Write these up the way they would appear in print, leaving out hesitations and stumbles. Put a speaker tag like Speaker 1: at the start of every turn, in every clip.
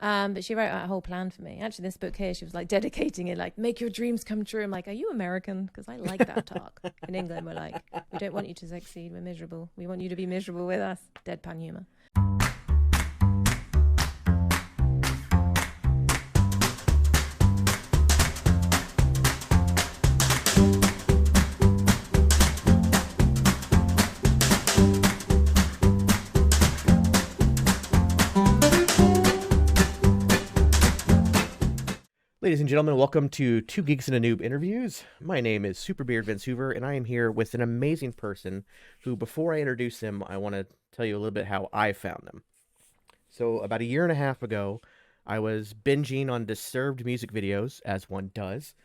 Speaker 1: But she wrote out a whole plan for me. Actually, this book here, she was like dedicating it, like, make your dreams come true. I'm like, are you American? Because I like that talk. In England, we're like, we don't want you to succeed. We're miserable. We want you to be miserable with us. Deadpan humor.
Speaker 2: Ladies and gentlemen, welcome to Two Geeks and a Noob Interviews. My name is SuperBeard Vince Hoover, and I am here with an amazing person who, before I introduce him, I want to tell you a little bit how I found them. So, about a year and a half ago, I was binging on disturbed music videos, as one does,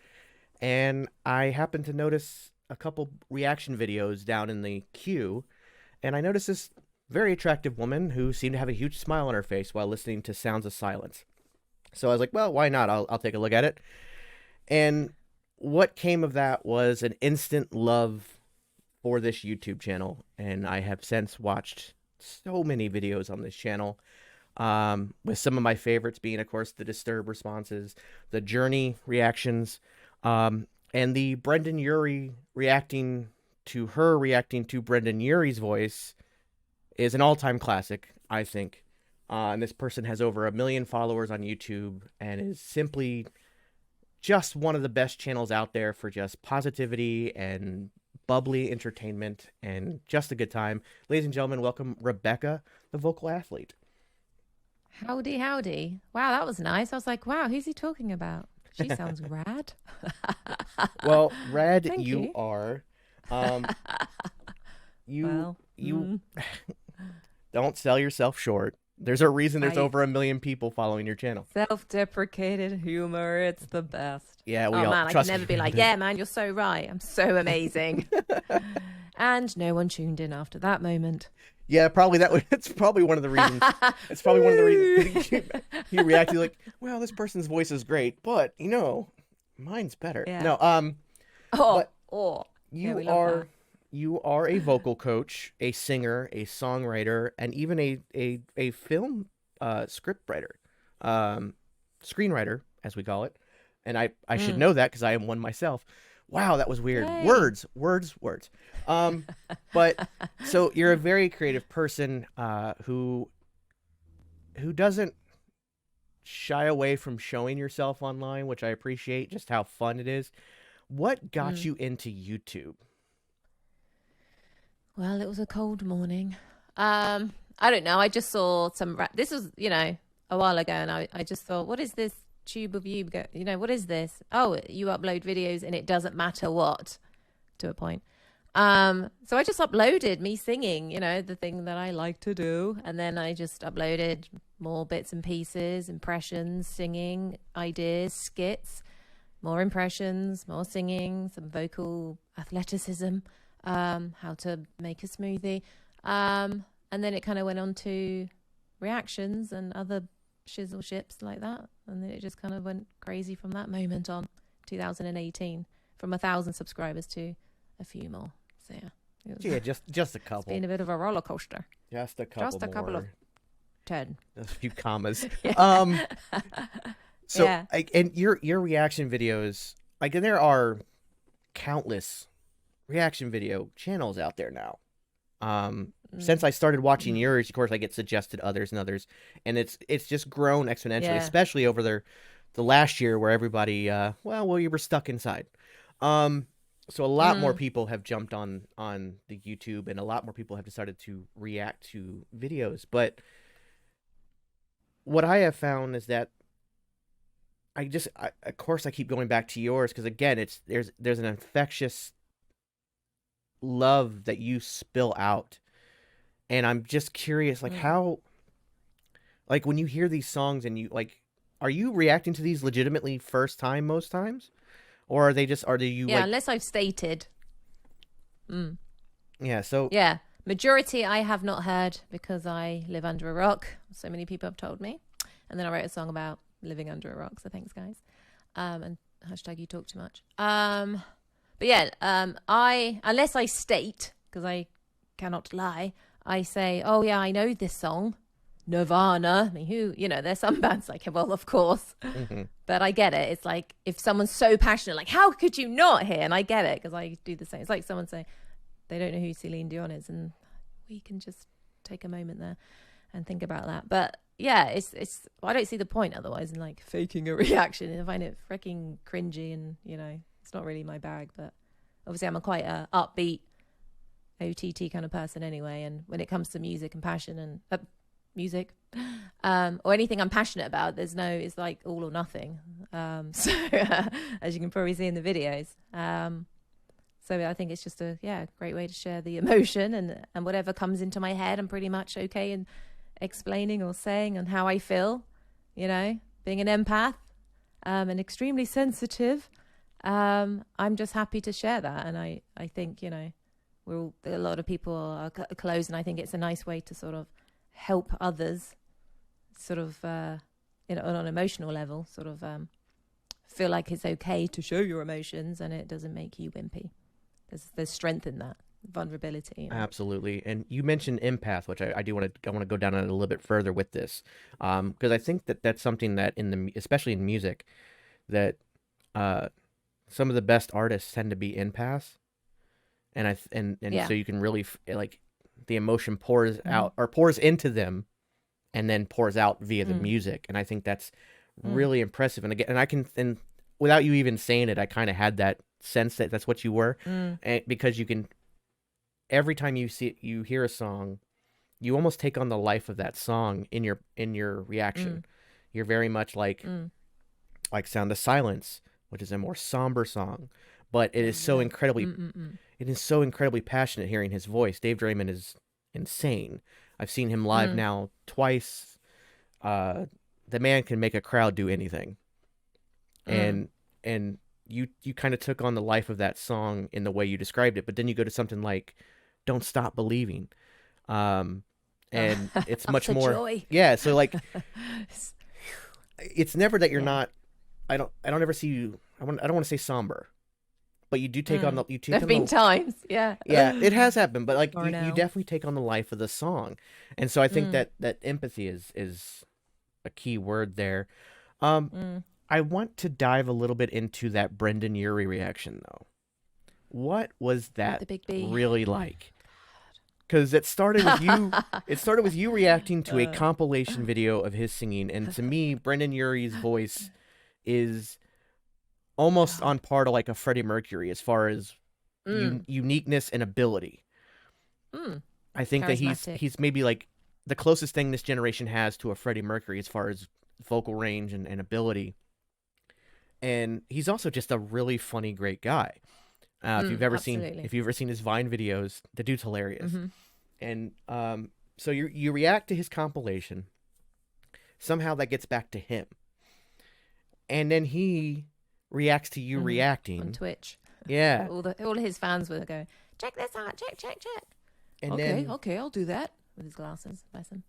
Speaker 2: and I happened to notice a couple reaction videos down in the queue, and I noticed this very attractive woman who seemed to have a huge smile on her face while listening to Sounds of Silence. So I was like, well, why not? I'll take a look at it. And what came of that was an instant love for this YouTube channel. And I have since watched so many videos on this channel, with some of my favorites being, of course, the Disturb responses, the Journey reactions, and the Brendan Urie reacting to Brendan Urie's voice is an all-time classic, I think. And this person has over 1 million followers on YouTube and is simply just one of the best channels out there for just positivity and bubbly entertainment and just a good time. Ladies and gentlemen, welcome Rebecca, the vocal athlete.
Speaker 1: Howdy, howdy. Wow, that was nice. I was like, wow, who's he talking about? She sounds rad.
Speaker 2: Well, rad
Speaker 1: Thank you
Speaker 2: are. You don't sell yourself short. There's a reason there's over 1 million people following your channel.
Speaker 1: Self-deprecated humor, it's the best.
Speaker 2: Yeah,
Speaker 1: I can never be like, yeah, man, you're so right. I'm so amazing. And no one tuned in after that moment.
Speaker 2: Yeah, probably it's probably one of the reasons. It's probably one of the reasons you reacted like, well, this person's voice is great, but mine's better.
Speaker 1: Yeah.
Speaker 2: No, you are a vocal coach, a singer, a songwriter, and even a film script writer, screenwriter, as we call it. And I should know that because I am one myself. Wow, that was weird.
Speaker 1: Yay.
Speaker 2: Words. But so you're a very creative person who doesn't shy away from showing yourself online, which I appreciate, just how fun it is. What got you into YouTube?
Speaker 1: Well, it was a cold morning. I don't know. I just saw this was, a while ago, and I just thought, what is this tube of you? What is this? Oh, you upload videos and it doesn't matter what, to a point. So I just uploaded me singing, the thing that I like to do. And then I just uploaded more bits and pieces, impressions, singing, ideas, skits, more impressions, more singing, some vocal athleticism. How to make a smoothie. And then it kind of went on to reactions and other shizzle ships like that. And then it just kind of went crazy from that moment on, 2018, from 1,000 subscribers to a few more. So yeah.
Speaker 2: Just a couple.
Speaker 1: It's been a bit of a roller coaster.
Speaker 2: Just a couple of
Speaker 1: 10.
Speaker 2: A few commas.
Speaker 1: Yeah.
Speaker 2: So
Speaker 1: Yeah.
Speaker 2: and your reaction videos, there are countless reaction video channels out there now. Since I started watching yours, of course, I get suggested others, and it's just grown exponentially, especially over the last year where everybody, you were stuck inside. So a lot more people have jumped on the YouTube, and a lot more people have decided to react to videos. But what I have found is that of course, I keep going back to yours because again, there's an infectious love that you spill out, and I'm just curious, how, when you hear these songs and you are you reacting to these legitimately first time most times, or are they just
Speaker 1: unless I've stated. Majority I have not heard because I live under a rock, so many people have told me, and then I wrote a song about living under a rock, so thanks guys, and hashtag you talk too much. But yeah, unless I state, because I cannot lie, I say, oh yeah, I know this song, Nirvana. I mean, who, you know, there's some bands like, well, of course.
Speaker 2: Hmm.
Speaker 1: But I get it. It's like if someone's so passionate, like, how could you not hear? And I get it because I do the same. It's like someone saying they don't know who Celine Dion is, and we can just take a moment there and think about that. But yeah, it's I don't see the point otherwise in like faking a reaction. I find it freaking cringy, and you know, it's not really my bag. But obviously, I'm a quite a upbeat OTT kind of person anyway. And when it comes to music and passion and music or anything I'm passionate about, it's like all or nothing. So as you can probably see in the videos. So I think it's just a great way to share the emotion, and whatever comes into my head, I'm pretty much okay in explaining or saying and how I feel, you know, being an empath and extremely sensitive. I'm just happy to share that. And I think, you know, a lot of people are closed, and I think it's a nice way to sort of help others sort of on an emotional level, sort of feel like it's okay to show your emotions and it doesn't make you wimpy. There's strength in that vulnerability. You know?
Speaker 2: Absolutely. And you mentioned empath, which I do want to go down on it a little bit further with this, because I think that's something that especially in music, that some of the best artists tend to be empaths, and so you can really like the emotion pours out or pours into them, and then pours out via the music, and I think that's really impressive. And again, and without you even saying it, I kind of had that sense that that's what you were, and because you can, every time you hear a song, you almost take on the life of that song in your reaction. You're very much like Sound of Silence, which is a more somber song, but it is so incredibly it is so incredibly passionate hearing his voice. Dave Draymond is insane. I've seen him live now twice. The man can make a crowd do anything. And you kind of took on the life of that song in the way you described it, but then you go to something like Don't Stop Believing. And it's much more joy. Yeah, so like it's never that you're not, I don't ever see you, I don't want to say somber, but you do take on the,
Speaker 1: there've been times, yeah,
Speaker 2: it has happened, but like you definitely take on the life of the song. And so I think that empathy is a key word there. I want to dive a little bit into that Brendan Urie reaction, though. What was that really like? Because it started with you. It started with you reacting to a compilation video of his singing, and to me, Brendan Urie's voice is almost on par to like a Freddie Mercury as far as uniqueness and ability. I think that he's maybe like the closest thing this generation has to a Freddie Mercury as far as vocal range and ability. And he's also just a really funny, great guy. If you've ever seen his Vine videos, the dude's hilarious. And so you react to his compilation. Somehow that gets back to him, and then he reacts to you reacting
Speaker 1: on Twitch.
Speaker 2: Yeah,
Speaker 1: all his fans were going, check this out, check. And okay, I'll do that with his glasses. Bless him.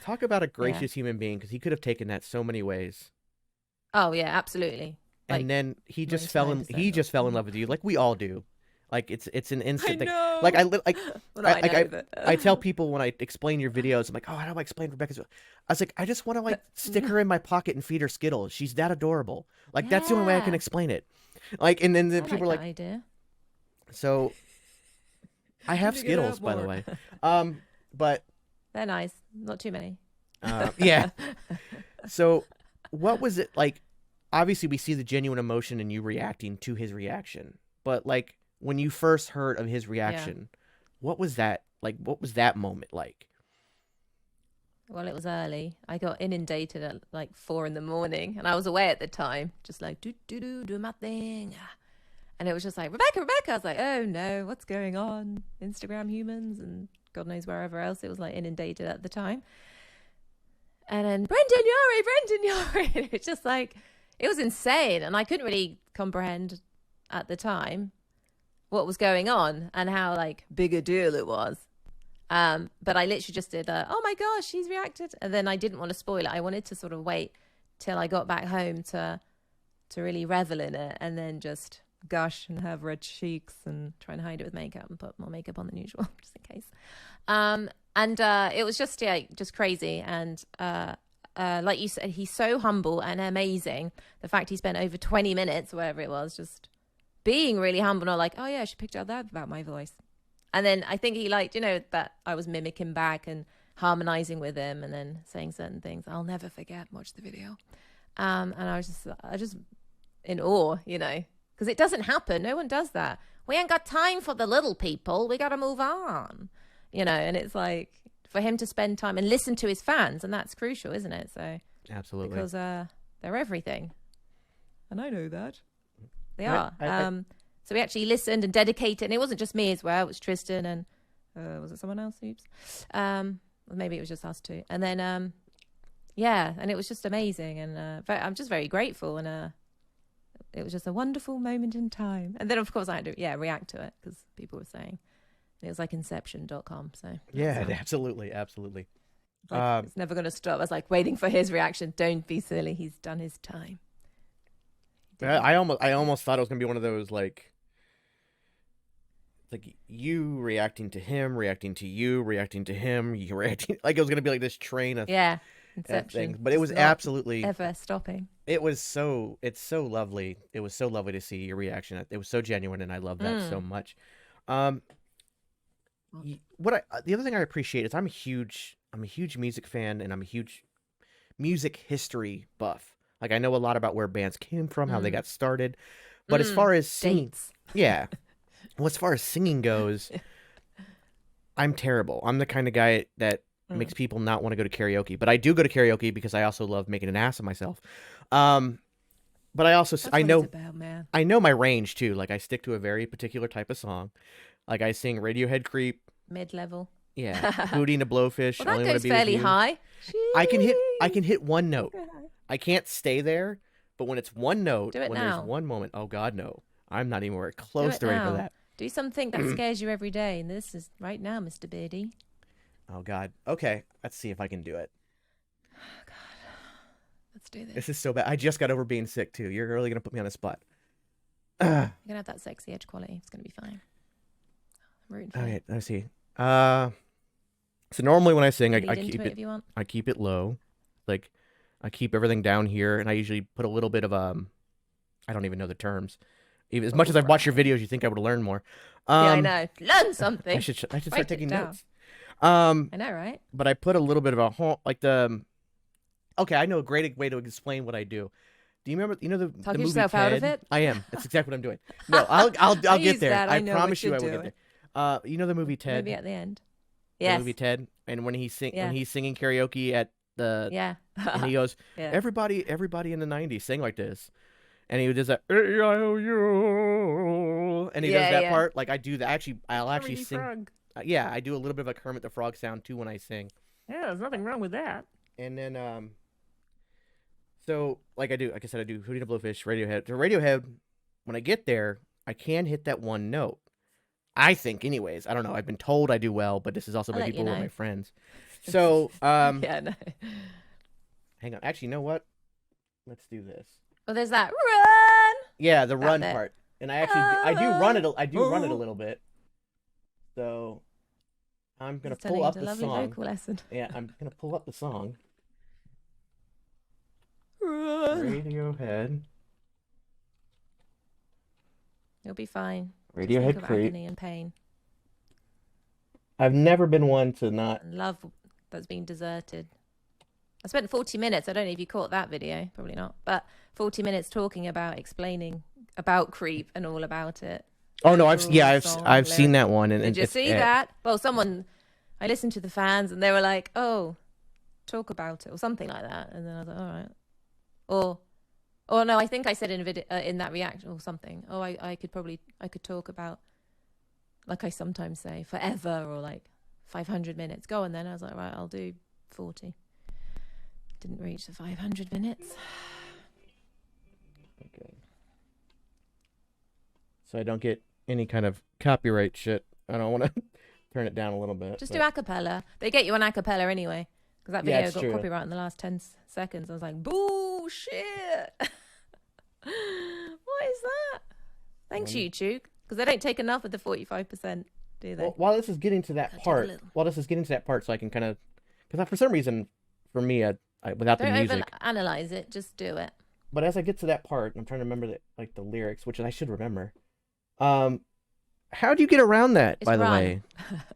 Speaker 2: Talk about a gracious human being, because he could have taken that so many ways.
Speaker 1: Oh yeah, absolutely.
Speaker 2: Like, and then he just fell in love with you, like we all do. Like it's an instant thing. Like I tell people when I explain your videos, I'm like, oh, how do I explain Rebecca's? I was like, I just want to like stick her in my pocket and feed her Skittles. She's that adorable. Like that's the only way I can explain it. Like, and then people are like,
Speaker 1: idea.
Speaker 2: So I have Skittles, by the way. But
Speaker 1: they're nice. Not too many.
Speaker 2: Yeah. So what was it like? Obviously, we see the genuine emotion in you reacting to his reaction. But like when you first heard of his reaction, what was that like? What was that moment like?
Speaker 1: Well, it was early. I got inundated at like 4 a.m, and I was away at the time, just like do my thing. And it was just like, Rebecca. I was like, oh no, what's going on? Instagram humans and God knows wherever else. It was like inundated at the time. And then Brendan Urie. It's just like, it was insane. And I couldn't really comprehend at the time what was going on and how like big a deal it was. But I literally just did oh my gosh, she's reacted. And then I didn't want to spoil it. I wanted to sort of wait till I got back home to really revel in it, and then just gush and have red cheeks and try and hide it with makeup and put more makeup on than usual, just in case. And And it was just just crazy. And like you said, he's so humble and amazing. The fact he spent over 20 minutes, whatever it was, just being really humble, not like, oh yeah, she picked out that about my voice. And then I think he liked, that I was mimicking back and harmonizing with him and then saying certain things. I'll never forget. Watch the video. And I was just in awe, because it doesn't happen. No one does that. We ain't got time for the little people. We got to move on, and it's like for him to spend time and listen to his fans. And that's crucial, isn't it? So
Speaker 2: absolutely,
Speaker 1: because they're everything. And I know that. They are. So we actually listened and dedicated. And it wasn't just me as well. It was Tristan and was it someone else? Oops. Maybe it was just us two. And then, and it was just amazing. And I'm just very grateful. And it was just a wonderful moment in time. And then, of course, I had to, react to it because people were saying it was like inception.com. So
Speaker 2: yeah, absolutely. Absolutely.
Speaker 1: It's never going to stop. I was like waiting for his reaction. Don't be silly. He's done his time.
Speaker 2: I almost thought it was gonna be one of those like you reacting to him, reacting to you, reacting to him, you reacting, like it was gonna be like this train of
Speaker 1: Inception.
Speaker 2: But it was absolutely
Speaker 1: ever stopping.
Speaker 2: It's so lovely. It was so lovely to see your reaction. It was so genuine, and I love that so much. The other thing I appreciate is I'm a huge music fan, and I'm a huge music history buff. Like, I know a lot about where bands came from, how they got started. But as far as singing... Well, as far as singing goes, I'm terrible. I'm the kind of guy that makes people not want to go to karaoke. But I do go to karaoke because I also love making an ass of myself. But I also... I know my range, too. Like, I stick to a very particular type of song. Like, I sing Radiohead Creep.
Speaker 1: Mid-level.
Speaker 2: Yeah. Hootie and the Blowfish.
Speaker 1: Well, that goes fairly high.
Speaker 2: I can hit one note. I can't stay there, but when it's one note, when there's one moment, oh God, no. I'm not even close to ready for that.
Speaker 1: Do something that scares you every day, and this is right now, Mr. Beardy.
Speaker 2: Oh God. Okay, let's see if I can do it.
Speaker 1: Oh God. Let's do this.
Speaker 2: This is so bad. I just got over being sick, too. You're really going to put me on the spot.
Speaker 1: You're going to have that sexy edge quality. It's going to be fine. I'm rooting for you.
Speaker 2: All right, let's see. So normally when I sing, I keep it low. Like, I keep everything down here, and I usually put a little bit of I don't even know the terms. Even as much as I've watched your videos, you think I would learn more.
Speaker 1: I know. Learn something.
Speaker 2: I should start taking notes.
Speaker 1: I know, right?
Speaker 2: But I put a little bit of okay, I know a great way to explain what I do. Do you remember? The
Speaker 1: Talk
Speaker 2: movie
Speaker 1: yourself
Speaker 2: Ted?
Speaker 1: out of it.
Speaker 2: I am. That's exactly what I'm doing. No, I'll get there. I promise you, I will get there. You know the movie Ted?
Speaker 1: Maybe at the end.
Speaker 2: Yes. The movie Ted, and when he's singing karaoke at the and he goes, everybody in the 90s sang like this, and he does that, and he does that part. Like, I do that. Actually, I'll actually sing. Frog. I do a little bit of a Kermit the Frog sound too when I sing.
Speaker 1: Yeah, there's nothing wrong with that.
Speaker 2: And then so like I said, I do Hootie and the Blowfish, Radiohead. The Radiohead, when I get there, I can hit that one note. I think, anyways. I don't know. I've been told I do well, but this is also by people who are my friends. So,
Speaker 1: no.
Speaker 2: Hang on. Actually, you know what? Let's do this.
Speaker 1: Well, there's that run.
Speaker 2: Yeah, the run part. And I do run it a little bit. So, I'm gonna pull up the song.
Speaker 1: Vocal lesson.
Speaker 2: Yeah, I'm gonna pull up the song.
Speaker 1: Run.
Speaker 2: Radiohead.
Speaker 1: You'll be fine.
Speaker 2: Radiohead Creep.
Speaker 1: Agony and pain.
Speaker 2: I've never been one to not...
Speaker 1: And love that's been deserted. I spent 40 minutes. I don't know if you caught that video. Probably not. But 40 minutes talking about, explaining about Creep and all about it.
Speaker 2: Oh, no. I've seen that one. And
Speaker 1: did you see that? Well, I listened to the fans and they were like, oh, talk about it or something like that. And then I was like, all right. Or no, I think I said in a video, in that reaction or something. Oh, I could talk about, like I sometimes say, forever or like 500 minutes. Go on then. I was like, right, I'll do 40. Didn't reach the 500 minutes.
Speaker 2: Okay. So I don't get any kind of copyright shit. I don't want to turn it down a little bit.
Speaker 1: Just do a cappella. They get you on a cappella anyway. Because that video got copyright in the last 10 seconds. I was like, bullshit. What is that? Thanks, YouTube. Because they don't take enough of the 45%. do they?
Speaker 2: Well, while this is getting to that
Speaker 1: Gotta do a
Speaker 2: part,
Speaker 1: little.
Speaker 2: so I can kind of, because for some reason, for me, without the
Speaker 1: Don't
Speaker 2: music,
Speaker 1: overanalyze it. Just do it.
Speaker 2: but as I get to that part, I'm trying to remember the lyrics, which I should remember. How do you get around that,
Speaker 1: It's
Speaker 2: by the
Speaker 1: run.
Speaker 2: way?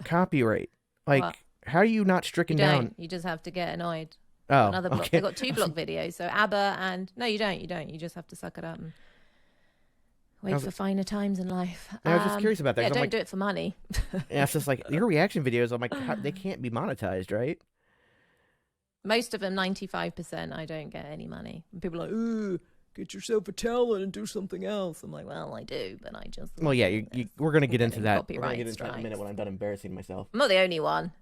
Speaker 2: Copyright. Like,
Speaker 1: What?
Speaker 2: how are you not
Speaker 1: You
Speaker 2: stricken
Speaker 1: don't.
Speaker 2: down?
Speaker 1: You just have to get annoyed.
Speaker 2: Oh,
Speaker 1: Another block.
Speaker 2: okay.
Speaker 1: They've got 2 block videos. So ABBA and... No, you don't. You don't. You just have to suck it up and wait for finer times in life.
Speaker 2: I was just curious about that.
Speaker 1: Yeah,
Speaker 2: 'cause I'm
Speaker 1: don't
Speaker 2: like,
Speaker 1: do it for money.
Speaker 2: and it's just like, your reaction videos, I'm like, they can't be monetized, right?
Speaker 1: Most of them, 95%, I don't get any money. And people are like, ooh, get yourself a talent and do something else. I'm like, well, I do, but I just...
Speaker 2: Well, yeah, we're going to get into that. We're going to
Speaker 1: Copyright
Speaker 2: get into that in a minute
Speaker 1: strikes.
Speaker 2: when I'm done embarrassing myself.
Speaker 1: I'm not the only one.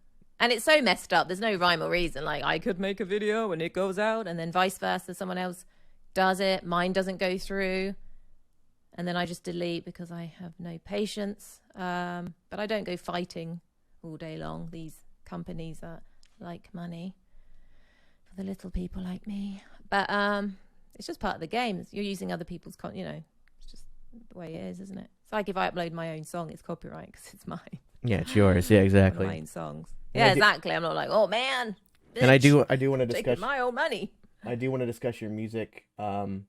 Speaker 1: And it's so messed up. There's no rhyme or reason. Like, I could make a video and it goes out, and then vice versa. Someone else does it. Mine doesn't go through. And then I just delete because I have no patience. But I don't go fighting all day long. These companies that like money for the little people like me. But it's just part of the game. You're using other people's it's just the way it is, isn't it? It's like if I upload my own song, it's copyright because it's mine.
Speaker 2: Yeah, it's yours. Yeah, exactly.
Speaker 1: My own songs.
Speaker 2: And
Speaker 1: Yeah, exactly. I'm not like, oh man.
Speaker 2: And I
Speaker 1: bitch,
Speaker 2: do want to
Speaker 1: taking
Speaker 2: discuss.
Speaker 1: my own money.
Speaker 2: I do want to discuss your music. Funny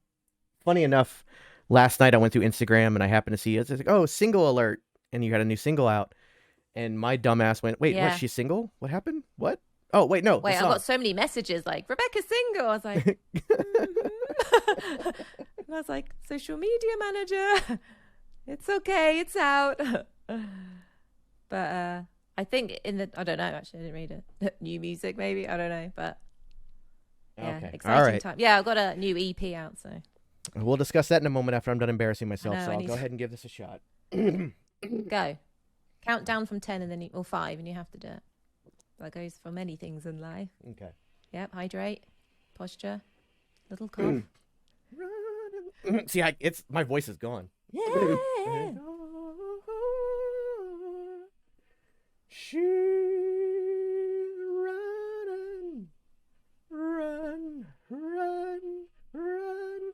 Speaker 2: enough, last night I went through Instagram and I happened to see it's like, oh, single alert, and you had a new single out, and my dumbass went, wait,
Speaker 1: Yeah.
Speaker 2: was she single? What happened? What? Oh, wait, no.
Speaker 1: Wait,
Speaker 2: the
Speaker 1: I
Speaker 2: song.
Speaker 1: got so many messages like Rebecca's single. I was like, and I was like, social media manager, it's okay, it's out. But I think I don't know. Actually, I didn't read it. New music, maybe, I don't know. But yeah,
Speaker 2: Okay.
Speaker 1: exciting
Speaker 2: All right.
Speaker 1: time. Yeah, I've got a new EP out, so
Speaker 2: We'll discuss that in a moment after I'm done embarrassing myself.
Speaker 1: know,
Speaker 2: So
Speaker 1: I
Speaker 2: I'll
Speaker 1: need
Speaker 2: go
Speaker 1: to-
Speaker 2: ahead and give this a shot.
Speaker 1: go. Count down from 10 and then or 5, and you have to do it. That goes for many things in life.
Speaker 2: Okay.
Speaker 1: Yep, hydrate, posture, little cough.
Speaker 2: See, my voice is gone.
Speaker 1: Yeah.
Speaker 2: She's running, run, run, run,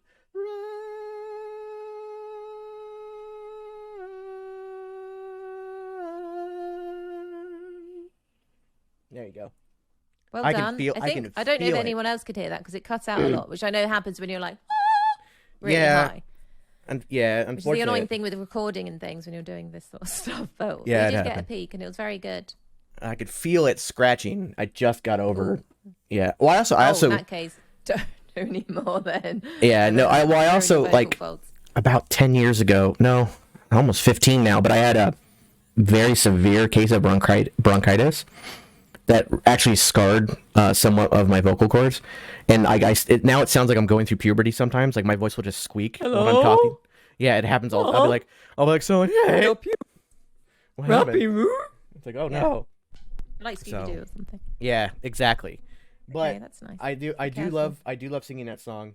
Speaker 2: run. There you go.
Speaker 1: Well
Speaker 2: I can
Speaker 1: done.
Speaker 2: feel- I
Speaker 1: I
Speaker 2: can
Speaker 1: don't know if
Speaker 2: feel it.
Speaker 1: anyone else could hear that because it cuts out a lot, which I know happens when you're like really
Speaker 2: Yeah,
Speaker 1: high.
Speaker 2: And yeah,
Speaker 1: Which is the
Speaker 2: unfortunately,
Speaker 1: annoying thing with recording and things when you're doing this sort of stuff. But
Speaker 2: Yeah,
Speaker 1: we
Speaker 2: it
Speaker 1: did get a
Speaker 2: happened.
Speaker 1: peek and it was very good.
Speaker 2: I could feel it scratching. I just got over.
Speaker 1: Ooh.
Speaker 2: Yeah. Well, I also
Speaker 1: in that case, don't do any more then.
Speaker 2: Yeah, no, I
Speaker 1: Ruin
Speaker 2: also
Speaker 1: your vocal
Speaker 2: like
Speaker 1: folds.
Speaker 2: about 10 years ago, no, almost 15 now, but I had a very severe case of bronchitis that actually scarred somewhat of my vocal cords. And now it sounds like I'm going through puberty sometimes. Like my voice will just squeak when I'm
Speaker 1: Hello?
Speaker 2: talking. Yeah, it happens all. I'll be like, so hey,
Speaker 1: Help you,
Speaker 2: what happened?
Speaker 1: Rappy
Speaker 2: It's like, oh no.
Speaker 1: like Scooby Doo or something.
Speaker 2: Yeah, exactly. But
Speaker 1: Okay, that's nice.
Speaker 2: I do
Speaker 1: Careful.
Speaker 2: love singing that song.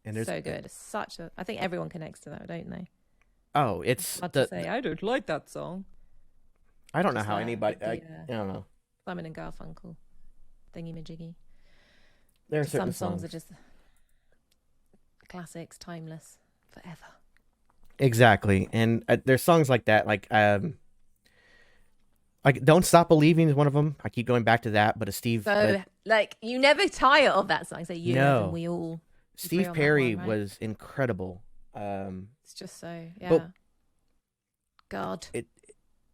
Speaker 2: And there's
Speaker 1: So good. It's such a. I think everyone connects to that, don't they?
Speaker 2: Oh, it's
Speaker 1: Hard to say. I don't like that song.
Speaker 2: I don't know
Speaker 1: Just
Speaker 2: how
Speaker 1: that,
Speaker 2: anybody.
Speaker 1: the,
Speaker 2: I don't know.
Speaker 1: Simon and Garfunkel, thingy majiggy.
Speaker 2: There are
Speaker 1: Some
Speaker 2: certain
Speaker 1: songs are just classics, timeless, forever.
Speaker 2: Exactly, and there's songs like that, like "Don't Stop Believing" is one of them. I keep going back to that, but
Speaker 1: So, like, you never tire of that song. Say you
Speaker 2: No.
Speaker 1: and we all.
Speaker 2: Steve
Speaker 1: on that
Speaker 2: Perry
Speaker 1: one, right?
Speaker 2: was incredible.
Speaker 1: It's just so
Speaker 2: But-
Speaker 1: God.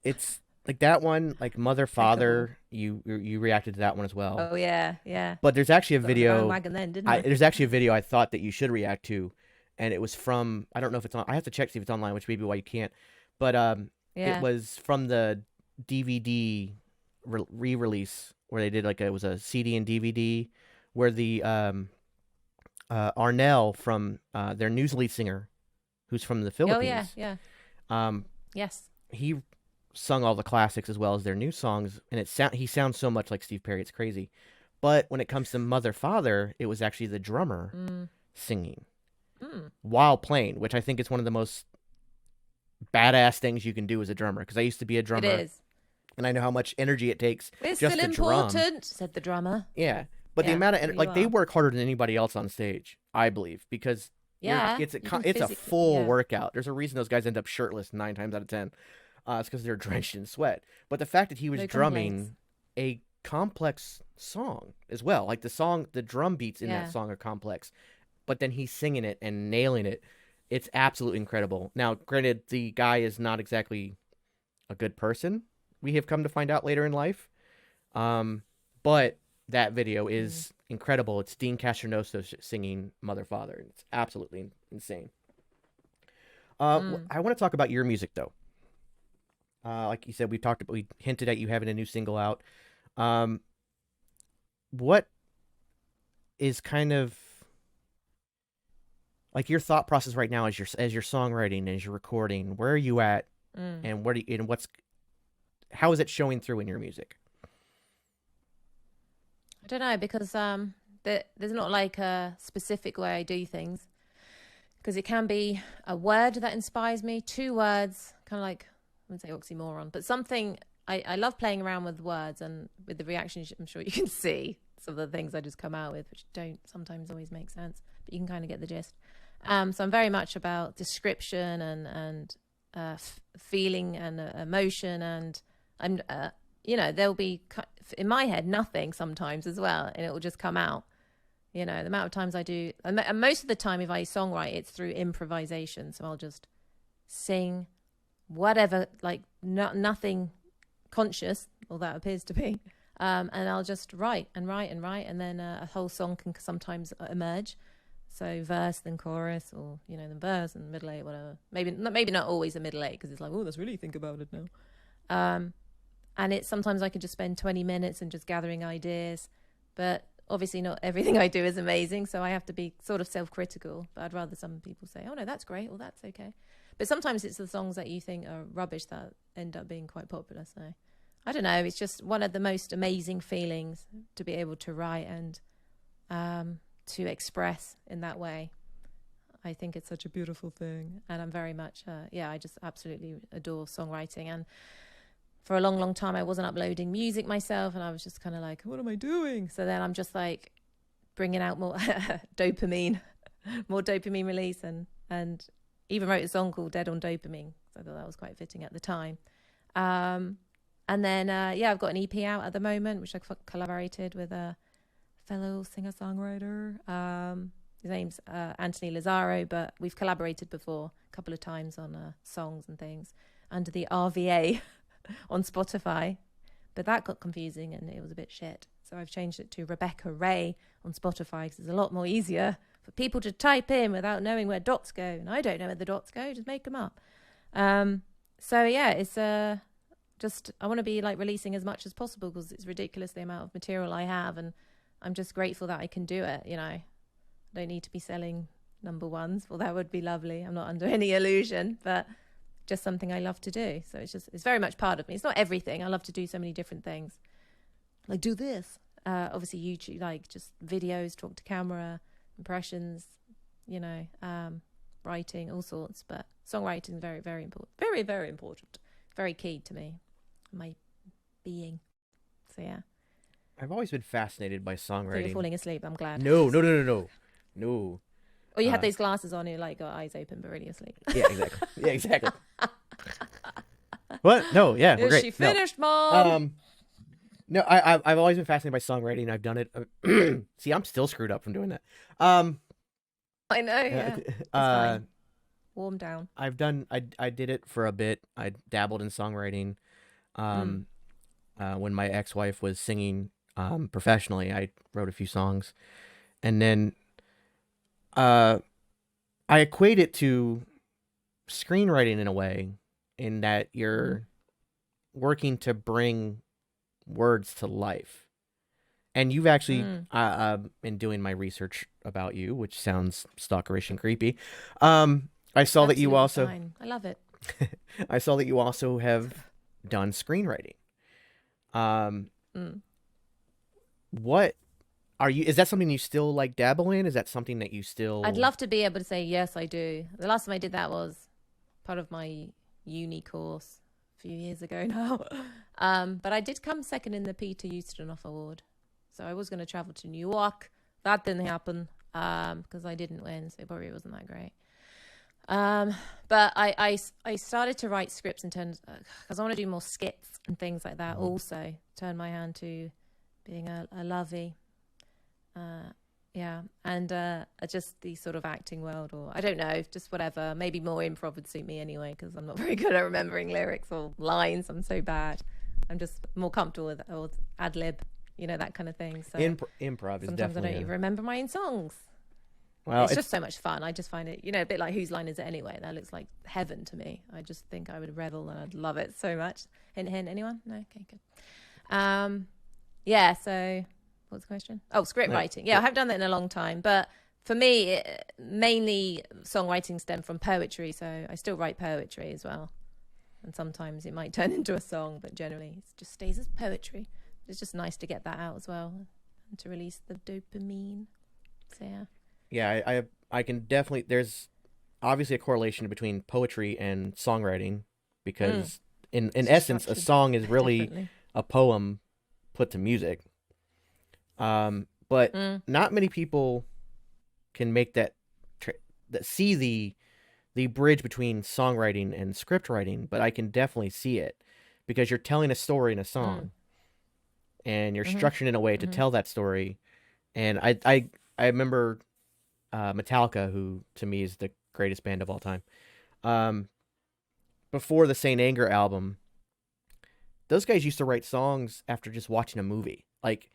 Speaker 2: It's like that one, like Mother Father. You reacted to that one as well.
Speaker 1: Oh yeah, yeah.
Speaker 2: But there's actually a
Speaker 1: Got on the
Speaker 2: video.
Speaker 1: bandwagon then, didn't I?
Speaker 2: There's actually a video I thought that you should react to, and it was from, I don't know if it's on. I have to check see if it's online, which may be why you can't. But
Speaker 1: Yeah.
Speaker 2: it was from the DVD re-release where they did it was a CD and DVD where the Arnell from their News lead singer, who's from the Philippines.
Speaker 1: Oh yeah. Yes.
Speaker 2: He sung all the classics as well as their new songs, and he sounds so much like Steve Perry, it's crazy. But when it comes to Mother Father, it was actually the drummer singing while playing, which I think is one of the most badass things you can do as a drummer, because I used to be a drummer.
Speaker 1: It is.
Speaker 2: And I know how much energy it takes
Speaker 1: It's
Speaker 2: just
Speaker 1: still
Speaker 2: to drum.
Speaker 1: important, said the drummer.
Speaker 2: Yeah, but the
Speaker 1: Yeah,
Speaker 2: amount of
Speaker 1: you
Speaker 2: they
Speaker 1: are.
Speaker 2: work harder than anybody else on stage, I believe, because
Speaker 1: Yeah.
Speaker 2: it's
Speaker 1: you can
Speaker 2: a
Speaker 1: physically-
Speaker 2: full
Speaker 1: yeah.
Speaker 2: workout. There's a reason those guys end up shirtless 9 times out of 10. It's because they're drenched in sweat. But the fact that he was
Speaker 1: No
Speaker 2: drumming
Speaker 1: complaints.
Speaker 2: a complex song as well, like the drum beats in that
Speaker 1: Yeah.
Speaker 2: song are complex, but then he's singing it and nailing it. It's absolutely incredible. Now, granted, the guy is not exactly a good person. We have come to find out later in life. But that video
Speaker 1: Mm.
Speaker 2: is incredible. It's Dean Castrionoso singing "Mother Father," and it's absolutely insane.
Speaker 1: Mm.
Speaker 2: I want to talk about your music though. Like you said, we hinted at you having a new single out. Um, what is kind of like your thought process right now as your songwriting, as your recording? Where are you at,
Speaker 1: Mm.
Speaker 2: and how is it showing through in your music?
Speaker 1: I don't know because there's not like a specific way I do things because it can be a word that inspires me, two words, kind of like I wouldn't say oxymoron, but something. I love playing around with words and with the reactions. I'm sure you can see some of the things I just come out with, which don't sometimes always make sense, but you can kind of get the gist. So I'm very much about description and feeling and emotion and there'll be in my head nothing sometimes as well, and it will just come out. The amount of times I do, and most of the time, if I songwrite, it's through improvisation. So I'll just sing whatever, like nothing conscious, or that appears to be, and I'll just write and write and write, and then a whole song can sometimes emerge. So verse, then chorus, or then verse and middle eight, whatever. Maybe not always a middle eight because it's like, oh, let's really think about it now. And it's sometimes I can just spend 20 minutes and just gathering ideas, but obviously not everything I do is amazing, so I have to be sort of self-critical. But I'd rather some people say, oh no, that's great, or that's okay. But sometimes it's the songs that you think are rubbish that end up being quite popular. So I don't know, it's just one of the most amazing feelings to be able to write and to express in that way. I think it's such a beautiful thing, and I'm very much I just absolutely adore songwriting. And for a long, long time, I wasn't uploading music myself, and I was just kind of like, what am I doing? So then I'm just like bringing out more dopamine, more dopamine release, and even wrote a song called Dead on Dopamine. So I thought that was quite fitting at the time. And then, I've got an EP out at the moment, which I collaborated with a fellow singer-songwriter. His name's Anthony Lazaro, but we've collaborated before a couple of times on songs and things under the RVA on Spotify, but that got confusing and it was a bit shit. So I've changed it to Rebecca RVA on Spotify because it's a lot more easier for people to type in without knowing where dots go. And I don't know where the dots go, just make them up. It's just, I want to be like releasing as much as possible because it's ridiculous the amount of material I have, and I'm just grateful that I can do it. I don't need to be selling number ones. Well, that would be lovely. I'm not under any illusion, but just something I love to do. So it's very much part of me. It's not everything. I love to do so many different things. Like do this. Obviously YouTube, like just videos, talk to camera, impressions, writing, all sorts. But songwriting is very, very important. Very, very important. Very key to me, my being. So yeah.
Speaker 2: I've always been fascinated by
Speaker 1: So
Speaker 2: songwriting.
Speaker 1: you're falling asleep. I'm glad.
Speaker 2: No.
Speaker 1: Or you had those glasses on, you're like got eyes open but really asleep.
Speaker 2: Yeah, exactly. Yeah, exactly. What? No, yeah, we're
Speaker 1: Is
Speaker 2: great.
Speaker 1: she finished, Mom?
Speaker 2: No, I've always been fascinated by songwriting. I've done it. See, I'm still screwed up from doing that.
Speaker 1: I know. Yeah. It's fine. Warm down.
Speaker 2: I did it for a bit. I dabbled in songwriting. When my ex-wife was singing professionally, I wrote a few songs, and then I equate it to screenwriting in a way, in that you're working to bring words to life. And you've actually, in doing my research about you, which sounds stalkerish and creepy, I saw that you also,
Speaker 1: fine. I love it.
Speaker 2: I saw that you also have done screenwriting. What are you? Is that something you still like dabble in? Is that something that you still?
Speaker 1: I'd love to be able to say yes, I do. The last time I did that was part of my uni course a few years ago now. But I did come second in the Peter Ustinov Award. So I was going to travel to New York. That didn't happen because I didn't win, so it probably wasn't that great. But I started to write scripts in terms because I want to do more skits and things like that. Also, turn my hand to being a lovey. Yeah, and just the sort of acting world, or I don't know, just whatever. Maybe more improv would suit me anyway, because I'm not very good at remembering lyrics or lines. I'm so bad. I'm just more comfortable with or ad lib, that kind of thing. So
Speaker 2: improv is
Speaker 1: sometimes I
Speaker 2: definitely
Speaker 1: don't even remember my own songs.
Speaker 2: Well,
Speaker 1: it's just so much fun. I just find it, a bit like Whose Line Is It Anyway? That looks like heaven to me. I just think I would revel and I'd love it so much. Hint, hint. Anyone? No? Okay, good. Yeah, so what's the question? Oh, script writing. Yeah, I haven't done that in a long time. But for me, mainly songwriting stemmed from poetry. So I still write poetry as well. And sometimes it might turn into a song, but generally it just stays as poetry. It's just nice to get that out as well and to release the dopamine. So, yeah.
Speaker 2: Yeah, I can definitely. There's obviously a correlation between poetry and songwriting because, in essence, a song is really a poem put to music. But not many people can make that see the bridge between songwriting and script writing. But I can definitely see it because you're telling a story in a song, and you're structured in a way to tell that story. And I remember. Metallica, who to me is the greatest band of all time. Before the Saint Anger album, those guys used to write songs after just watching a movie. Like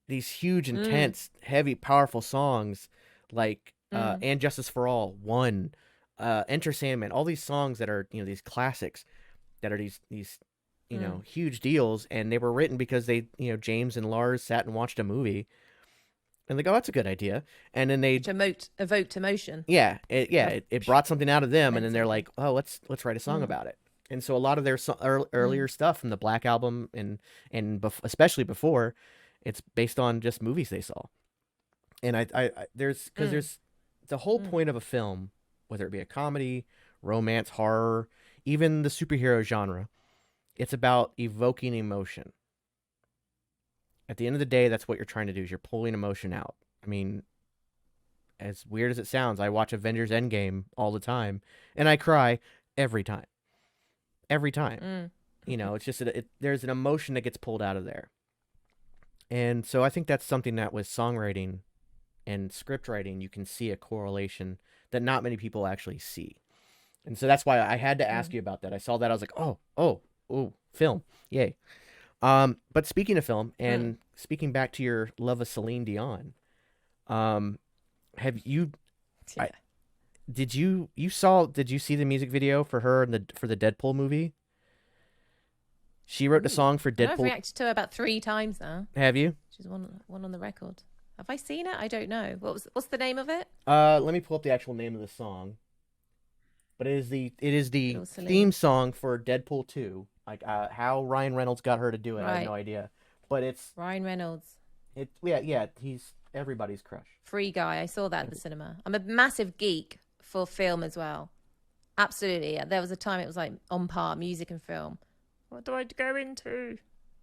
Speaker 2: these huge, intense, heavy, powerful songs like And Justice for All, One, Enter Sandman, all these songs that are, these classics that are these huge deals, and they were written because they, James and Lars sat and watched a movie. And they go, that's a good idea. And then they
Speaker 1: evoked emotion.
Speaker 2: Yeah, it brought something out of them, and then they're like, oh, let's write a song about it. And so a lot of their earlier stuff from the Black Album and especially before, it's based on just movies they saw. And there's the whole point of a film, whether it be a comedy, romance, horror, even the superhero genre, it's about evoking emotion. At the end of the day, that's what you're trying to do, is you're pulling emotion out. I mean, as weird as it sounds, I watch Avengers Endgame all the time, and I cry every time. Every time. It's just there's an emotion that gets pulled out of there. And so I think that's something that with songwriting and script writing, you can see a correlation that not many people actually see. And so that's why I had to ask you about that. I saw that, I was like, oh, film. Yay. But speaking of film and speaking back to your love of Celine Dion, have you, did you see the music video for her for the Deadpool movie? She wrote the song for Deadpool.
Speaker 1: I've reacted to her about 3 times now.
Speaker 2: Have you?
Speaker 1: She's one on the record. Have I seen it? I don't know. What's the name of it?
Speaker 2: Let me pull up the actual name of the song. But it is the theme song for Deadpool 2. Like how Ryan Reynolds got her to do it, I have no idea. But it's
Speaker 1: Ryan Reynolds.
Speaker 2: He's everybody's crush.
Speaker 1: Free guy. I saw that at the cinema. I'm a massive geek for film as well. Absolutely. Yeah. There was a time it was like on par, music and film. What do I go into?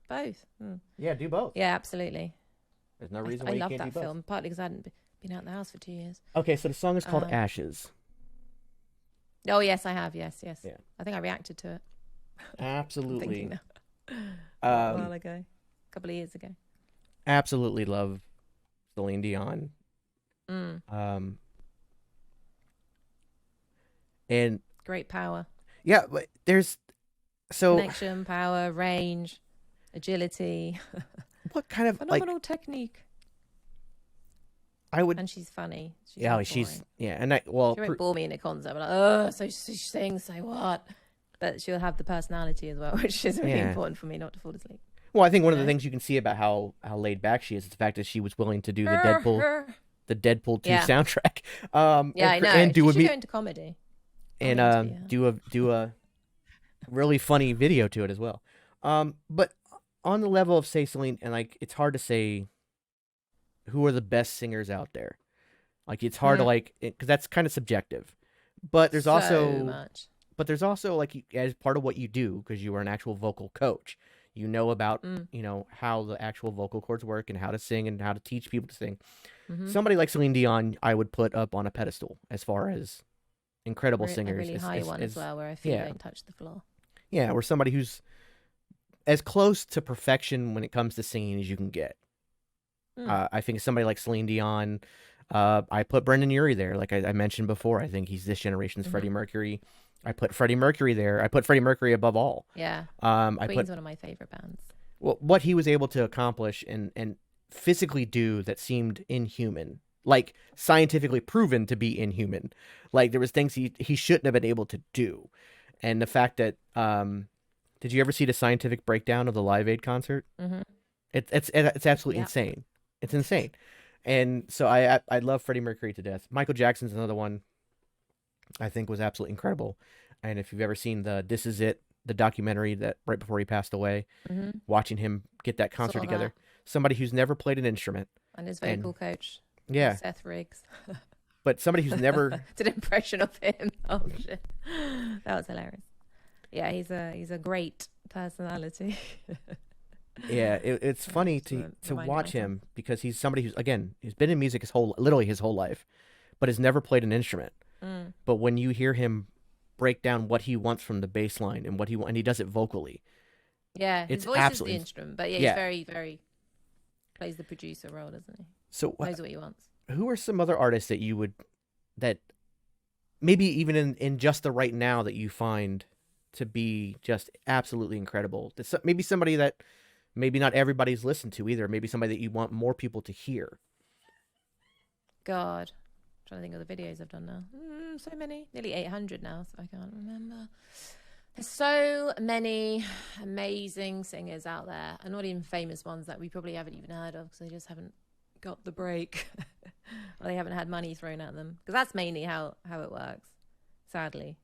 Speaker 1: Both.
Speaker 2: Yeah, do both.
Speaker 1: Yeah, absolutely.
Speaker 2: There's no reason why you can't do both. I love that
Speaker 1: film, partly because I hadn't been out of the house for 2 years.
Speaker 2: Okay, so the song is called Ashes.
Speaker 1: Oh, yes, I have. Yes.
Speaker 2: Yeah.
Speaker 1: I think I reacted to it.
Speaker 2: Absolutely.
Speaker 1: A while ago. A couple of years ago.
Speaker 2: Absolutely love Celine Dion. And
Speaker 1: great power.
Speaker 2: Yeah, but there's
Speaker 1: connection, power, range, agility.
Speaker 2: What kind of
Speaker 1: phenomenal technique? And she's funny.
Speaker 2: She's
Speaker 1: she won't bore me in a concert. I'm like, oh, so she sings, so what? But she'll have the personality as well, which is really important for me not to fall asleep.
Speaker 2: Well, I think one of the things you can see about how laid back she is the fact that she was willing to do the Deadpool 2 soundtrack.
Speaker 1: I know. And she should go into comedy.
Speaker 2: And do a really funny video to it as well. But on the level of, say, Celine, and it's hard to say who are the best singers out there. It's hard to because that's kind of subjective. But there's also as part of what you do, because you are an actual vocal coach, you know about how the actual vocal cords work and how to sing and how to teach people to sing. Somebody like Celine Dion, I would put up on a pedestal as far as incredible
Speaker 1: A
Speaker 2: singers.
Speaker 1: really high one as well, where I feel
Speaker 2: yeah.
Speaker 1: don't touch the floor.
Speaker 2: Yeah, or somebody who's as close to perfection when it comes to singing as you can get. I think somebody like Celine Dion. I put Brendan Urie there, like I mentioned before. I think he's this generation's Freddie Mercury. I put Freddie Mercury there. I put Freddie Mercury above all.
Speaker 1: Yeah.
Speaker 2: I
Speaker 1: Queen's
Speaker 2: put
Speaker 1: one of my favorite bands.
Speaker 2: well, what he was able to accomplish and physically do that seemed inhuman, like scientifically proven to be inhuman. Like there was things he shouldn't have been able to do, and the fact that did you ever see the scientific breakdown of the Live Aid concert?
Speaker 1: Mm-hmm.
Speaker 2: It's absolutely insane. It's insane. And so I love Freddie Mercury to death. Michael Jackson's another one I think was absolutely incredible. And if you've ever seen the This Is It, the documentary that right before he passed away, watching him get that concert together, somebody who's never played an instrument.
Speaker 1: And his vocal coach.
Speaker 2: Yeah.
Speaker 1: Seth Riggs.
Speaker 2: But somebody who's never
Speaker 1: did an impression of him. Oh shit. That was hilarious. Yeah, he's a great personality.
Speaker 2: Yeah, it's funny to watch him because he's somebody who's he's been in music literally his whole life, but has never played an instrument. But when you hear him break down what he wants from the bass line and and he does it vocally.
Speaker 1: Yeah, his voice is the instrument, but he's very, very plays the producer role, doesn't he?
Speaker 2: So
Speaker 1: knows what he wants.
Speaker 2: Who are some other artists that maybe even in just the right now that you find to be just absolutely incredible? Maybe somebody that maybe not everybody's listened to either. Maybe somebody that you want more people to hear.
Speaker 1: God, I'm trying to think of the videos I've done now. So many, nearly 800 now, so I can't remember. There's so many amazing singers out there, and not even famous ones that we probably haven't even heard of because they just haven't got the break, or they haven't had money thrown at them. Because that's mainly how it works, sadly.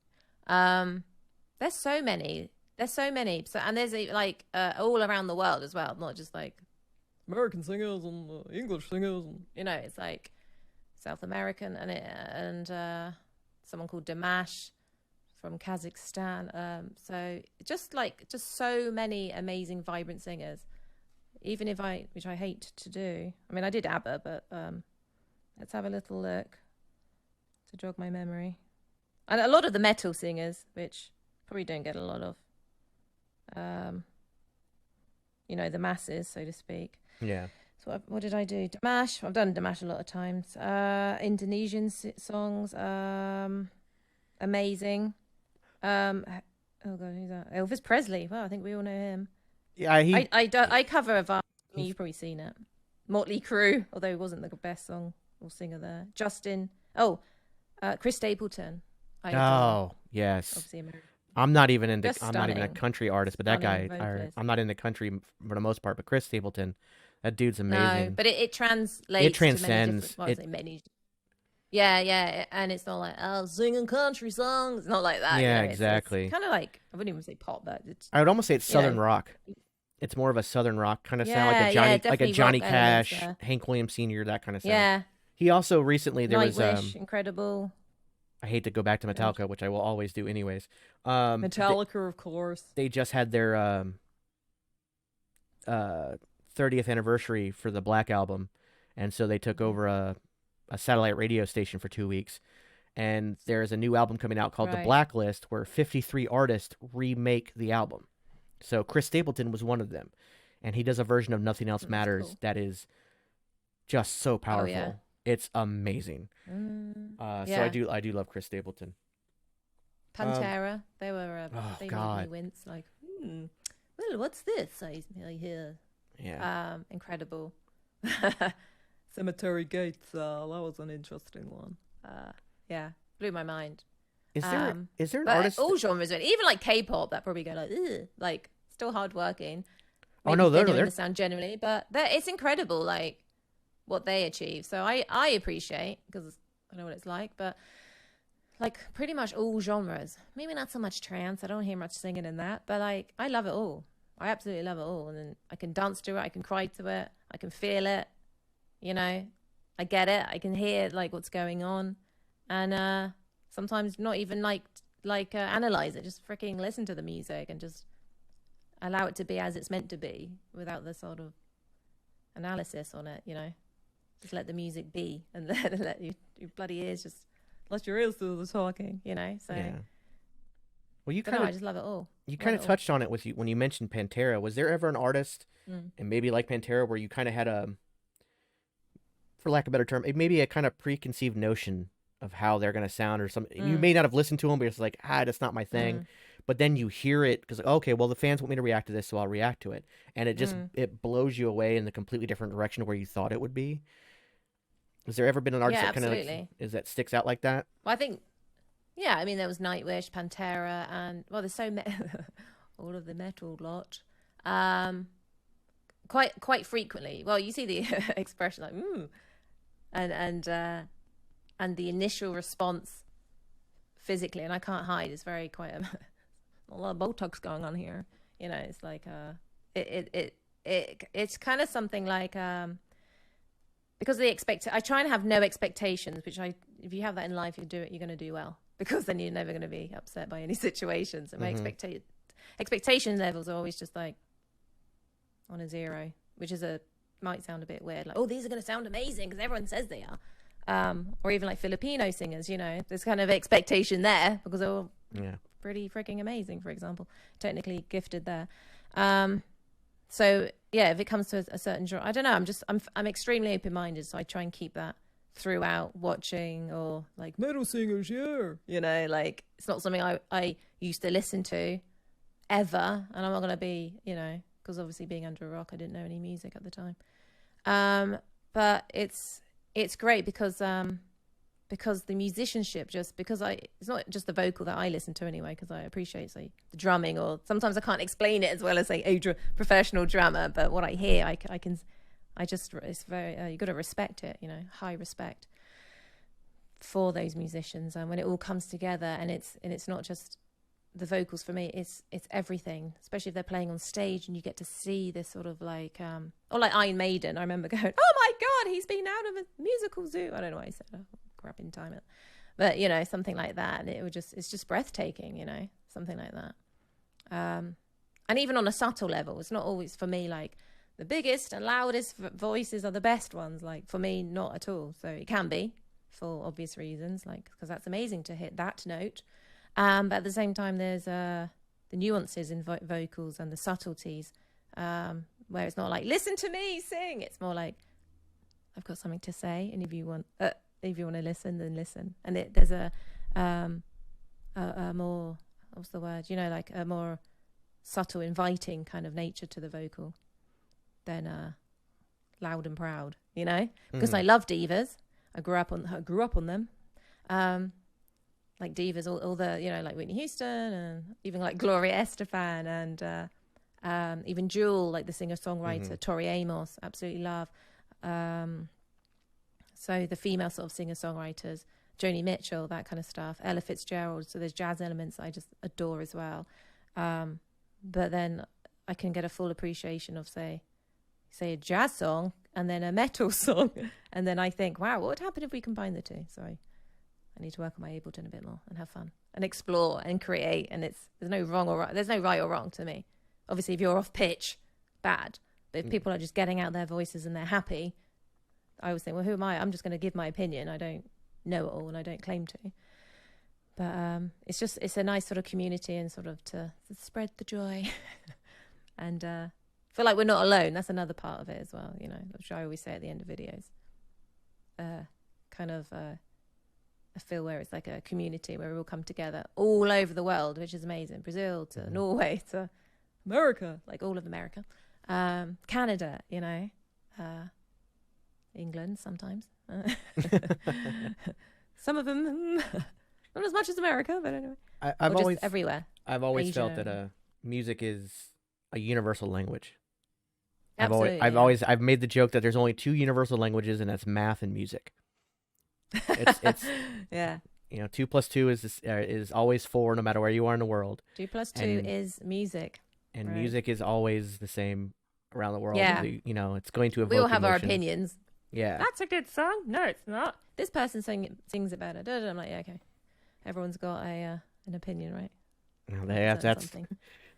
Speaker 1: There's so many. So, and there's like all around the world as well, not just like American singers and English singers. And, it's like South American and someone called Dimash from Kazakhstan. So just so many amazing, vibrant singers. Even which I hate to do. I mean, I did ABBA, but let's have a little look to jog my memory. And a lot of the metal singers, which probably don't get a lot of, the masses, so to speak.
Speaker 2: Yeah.
Speaker 1: So what did I do? Dimash. I've done Dimash a lot of times. Indonesian songs. Amazing. Oh God, who's that? Elvis Presley. Well, I think we all know him.
Speaker 2: Yeah,
Speaker 1: I cover a vast. You've probably seen it. Motley Crue, although he wasn't the best song or singer there. Justin. Chris Stapleton.
Speaker 2: Yes.
Speaker 1: Obviously American.
Speaker 2: I'm not even a country artist, but that guy. I'm not into country for the most part. But Chris Stapleton, that dude's amazing.
Speaker 1: No, but it translates.
Speaker 2: It transcends.
Speaker 1: Many. Yeah, and it's not like singing country songs. It's not like that.
Speaker 2: Yeah, exactly.
Speaker 1: It's kind of like, I wouldn't even say pop, but
Speaker 2: I would almost say it's southern rock. It's more of a southern rock kind of sound, like a Johnny Cash, Hank Williams Sr., that kind of sound.
Speaker 1: Yeah.
Speaker 2: He also recently
Speaker 1: Nightwish, incredible.
Speaker 2: I hate to go back to Metallica, which I will always do anyways.
Speaker 1: Metallica, of course.
Speaker 2: They just had their 30th anniversary for the Black Album, and so they took over a satellite radio station for 2 weeks. And there's a new album coming out called The Blacklist, where 53 artists remake the album. So Chris Stapleton was one of them, and he does a version of Nothing Else Matters that is just so powerful.
Speaker 1: Oh, yeah.
Speaker 2: It's amazing. So I do love Chris Stapleton.
Speaker 1: Pantera, they were they
Speaker 2: God.
Speaker 1: made me wince. Like, well, what's this? I hear.
Speaker 2: Yeah.
Speaker 1: Incredible. Cemetery Gates. That was an interesting one. Yeah, blew my mind.
Speaker 2: Is there an
Speaker 1: but
Speaker 2: artist?
Speaker 1: All genres, even like K-pop, that probably go like, ugh, like still hardworking.
Speaker 2: Oh no,
Speaker 1: they're sound generally, but it's incredible, like what they achieve. So I appreciate, because I know what it's like, but like pretty much all genres. Maybe not so much trance. I don't hear much singing in that, but like I love it all. I absolutely love it all, and then I can dance to it. I can cry to it. I can feel it. I get it. I can hear like what's going on, and sometimes not even like analyze it. Just freaking listen to the music and just allow it to be as it's meant to be, without the sort of analysis on it. Just let the music be, and let your bloody ears just unless you're real still talking, you know. So
Speaker 2: Yeah. Well, you
Speaker 1: but
Speaker 2: kind
Speaker 1: no, I
Speaker 2: of
Speaker 1: just love it all.
Speaker 2: you
Speaker 1: Love
Speaker 2: kind
Speaker 1: it
Speaker 2: of
Speaker 1: all.
Speaker 2: touched on it with you when you mentioned Pantera. Was there ever an artist,
Speaker 1: Mm.
Speaker 2: and maybe like Pantera, where you kind of had for lack of a better term, maybe a kind of preconceived notion of how they're gonna sound or something? You
Speaker 1: Mm.
Speaker 2: may not have listened to them, but it's like, that's not my thing.
Speaker 1: Mm.
Speaker 2: But then you hear it because, okay, well, the fans want me to react to this, so I'll react to it, and
Speaker 1: Mm.
Speaker 2: it blows you away in the completely different direction of where you thought it would be. Has there ever been an artist
Speaker 1: Yeah,
Speaker 2: that kind of
Speaker 1: absolutely.
Speaker 2: that sticks out like that?
Speaker 1: Well, I think yeah. I mean, there was Nightwish, Pantera, and well, there's all of the metal lot. Um, quite frequently. Well, you see the expression like and the initial response physically, and I can't hide. It's very quite a lot of Botox going on here. You know, it's like it's kind of something like because I try and have no expectations, which if you have that in life, you're going to do well, because then you're never going to be upset by any situations. And my expectation levels are always just like on a 0, which might sound a bit weird. Like, oh, these are going to sound amazing because everyone says they are. Or even like Filipino singers, you know, there's kind of expectation there because they're all pretty freaking amazing, for example, technically gifted there. So yeah, if it comes to a certain genre, I don't know. I'm extremely open-minded, so I try and keep that throughout watching, or like metal singers, yeah, you know, like it's not something I used to listen to ever, and I'm not gonna be, you know, because obviously being under a rock, I didn't know any music at the time. But it's great because the musicianship, it's not just the vocal that I listen to anyway, because I appreciate, say, the drumming, or sometimes I can't explain it as well as, say, a professional drummer, but what I hear, it's very, you got to respect it, you know, high respect for those musicians. And when it all comes together, and it's not just the vocals for me, it's everything, especially if they're playing on stage and you get to see this sort of like, or like Iron Maiden, I remember going, oh my God, he's been out of a musical zoo. I don't know why I said that. Grabbing time it, but you know, something like that, and it's just breathtaking, you know, something like that. And even on a subtle level, it's not always for me like the biggest and loudest voices are the best ones. Like for me, not at all. So it can be for obvious reasons, like because that's amazing to hit that note. But at the same time, there's the nuances in vocals and the subtleties, where it's not like listen to me sing. It's more like I've got something to say, and if you want to listen, then listen. And there's a more, what's the word? You know, like a more subtle, inviting kind of nature to the vocal than loud and proud. You know, because I love divas. I grew up on them. Like divas, all the, you know, like Whitney Houston, and even like Gloria Estefan, and even Jewel, like the singer-songwriter, Tori Amos, absolutely love. So the female sort of singer-songwriters, Joni Mitchell, that kind of stuff, Ella Fitzgerald. So there's jazz elements I just adore as well. But then I can get a full appreciation of, say a jazz song and then a metal song. And then I think, wow, what would happen if we combine the two? So I need to work on my Ableton a bit more and have fun and explore and create. And there's no wrong or right. There's no right or wrong to me. Obviously, if you're off pitch, bad. But if people are just getting out their voices and they're happy, I always think, well, who am I? I'm just going to give my opinion. I don't know it all, and I don't claim to. But it's a nice sort of community, and sort of to spread the joy. And feel like we're not alone. That's another part of it as well, you know, which I always say at the end of videos. Kind of a feel where it's like a community where we all come together all over the world, which is amazing. Brazil to Norway to America, like all of America. Canada, you know. England sometimes. Some of them not as much as America, but anyway.
Speaker 2: I've always
Speaker 1: everywhere.
Speaker 2: I've always
Speaker 1: Asia.
Speaker 2: felt that music is a universal language.
Speaker 1: Absolutely,
Speaker 2: I've made the joke that there's only 2 universal languages, and that's math and music. It's
Speaker 1: yeah.
Speaker 2: You know, 2 + 2 is always 4, no matter where you are in the world.
Speaker 1: 2 + 2 is music,
Speaker 2: and
Speaker 1: right.
Speaker 2: Music is always the same around the world.
Speaker 1: Yeah.
Speaker 2: You know, it's going to evoke
Speaker 1: We all have our
Speaker 2: emotion.
Speaker 1: opinions.
Speaker 2: Yeah.
Speaker 1: That's a good song. No, it's not. This person sings it better. I'm like, yeah, okay. Everyone's got an opinion, right?
Speaker 2: Well, that's
Speaker 1: something.